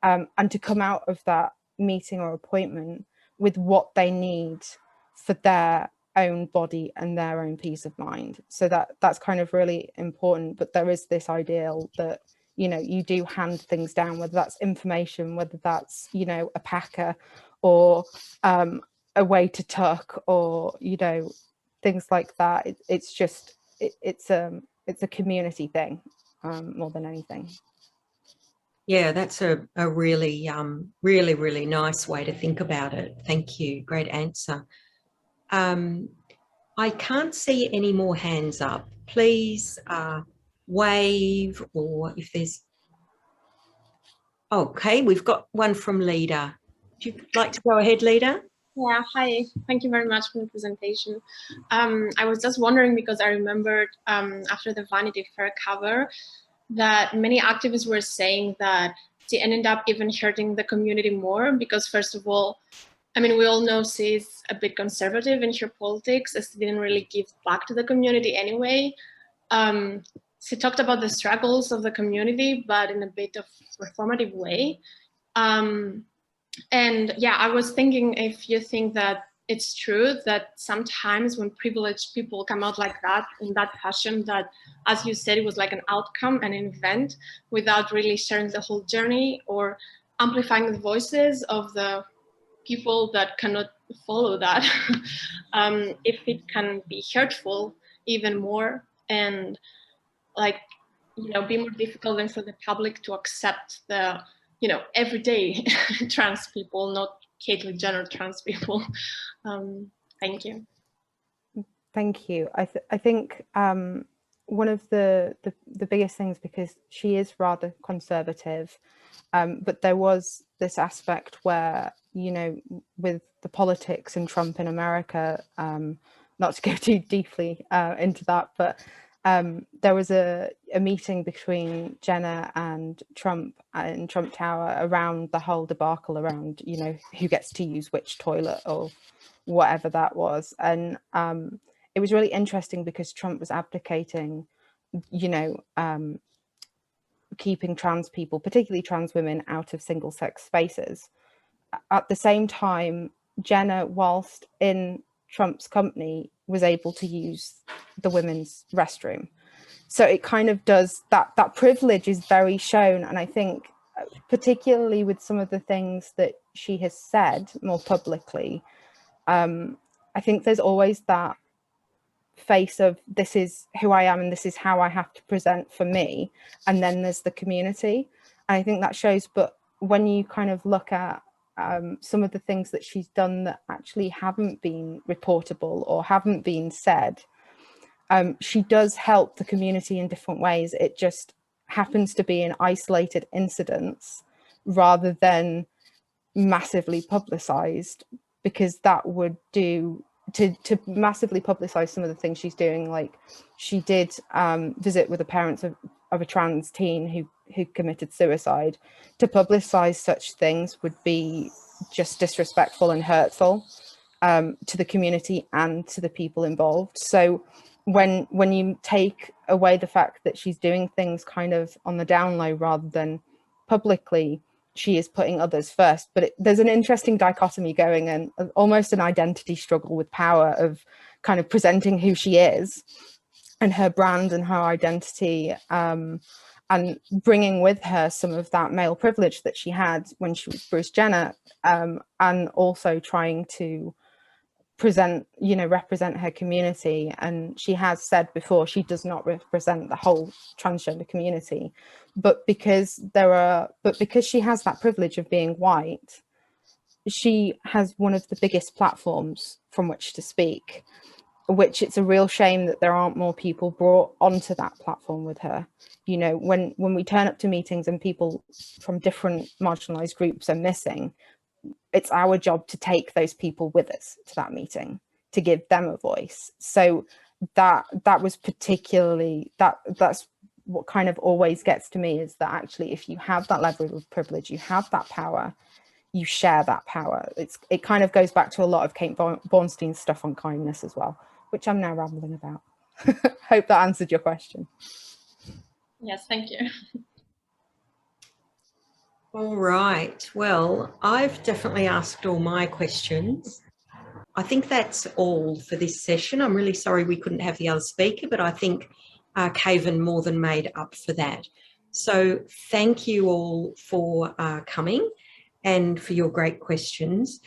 and to come out of that meeting or appointment with what they need for their own body and their own peace of mind. So that's kind of really important. But there is this ideal that you do hand things down, whether that's information, whether that's, a packer, or a way to tuck, or, things like that. It's a community thing, more than anything. Yeah, that's a really, really nice way to think about it. Thank you. Great answer. I can't see any more hands up. Please wave, or if there's... Okay, we've got one from Leda. Would you like to go ahead, Leda? Yeah, hi. Thank you very much for the presentation. I was just wondering, because I remembered after the Vanity Fair cover that many activists were saying that they ended up even hurting the community more, because first of all, I mean, we all know she's a bit conservative in her politics, as she didn't really give back to the community anyway. She talked about the struggles of the community, but in a bit of performative way. And yeah, I was thinking if you think that it's true that sometimes when privileged people come out like that, in that fashion, that, as you said, it was like an outcome and an event without really sharing the whole journey or amplifying the voices of the people that cannot follow that, if it can be hurtful even more, and like, be more difficult than for the public to accept the, everyday trans people, not Caitlyn Jenner trans people. Thank you. Thank you. I think one of the biggest things, because she is rather conservative, but there was this aspect where, with the politics and Trump in America, not to go too deeply into that, but there was a meeting between Jenner and Trump in Trump Tower around the whole debacle around, who gets to use which toilet or whatever that was. And it was really interesting because Trump was abdicating, keeping trans people, particularly trans women, out of single sex spaces. At the same time, Jenner, whilst in Trump's company, was able to use the women's restroom. So it kind of does that privilege is very shown. And I think particularly with some of the things that she has said more publicly, I think there's always that face of, this is who I am and this is how I have to present for me, and then there's the community. And I think that shows. But when you kind of look at some of the things that she's done that actually haven't been reportable or haven't been said, she does help the community in different ways. It just happens to be in isolated incidents rather than massively publicized, because that would do to massively publicize some of the things she's doing. Like she did visit with the parents of a trans teen who committed suicide. To publicize such things would be just disrespectful and hurtful to the community and to the people involved. So when you take away the fact that she's doing things kind of on the down low rather than publicly, she is putting others first. But there's an interesting dichotomy going, and almost an identity struggle with power of kind of presenting who she is and her brand and her identity, and bringing with her some of that male privilege that she had when she was Bruce Jenner, and also trying to represent her community. And she has said before she does not represent the whole transgender community, but because she has that privilege of being white, she has one of the biggest platforms from which to speak, which it's a real shame that there aren't more people brought onto that platform with her. When we turn up to meetings and people from different marginalized groups are missing, it's our job to take those people with us to that meeting, to give them a voice. So that was particularly, that's what kind of always gets to me, is that actually if you have that level of privilege, you have that power, you share that power. It kind of goes back to a lot of Kate Bornstein's stuff on kindness as well, which I'm now rambling about. Hope that answered your question. Yes, thank you. All right. Well, I've definitely asked all my questions. I think that's all for this session. I'm really sorry we couldn't have the other speaker, but I think CAVYN more than made up for that. So thank you all for coming and for your great questions.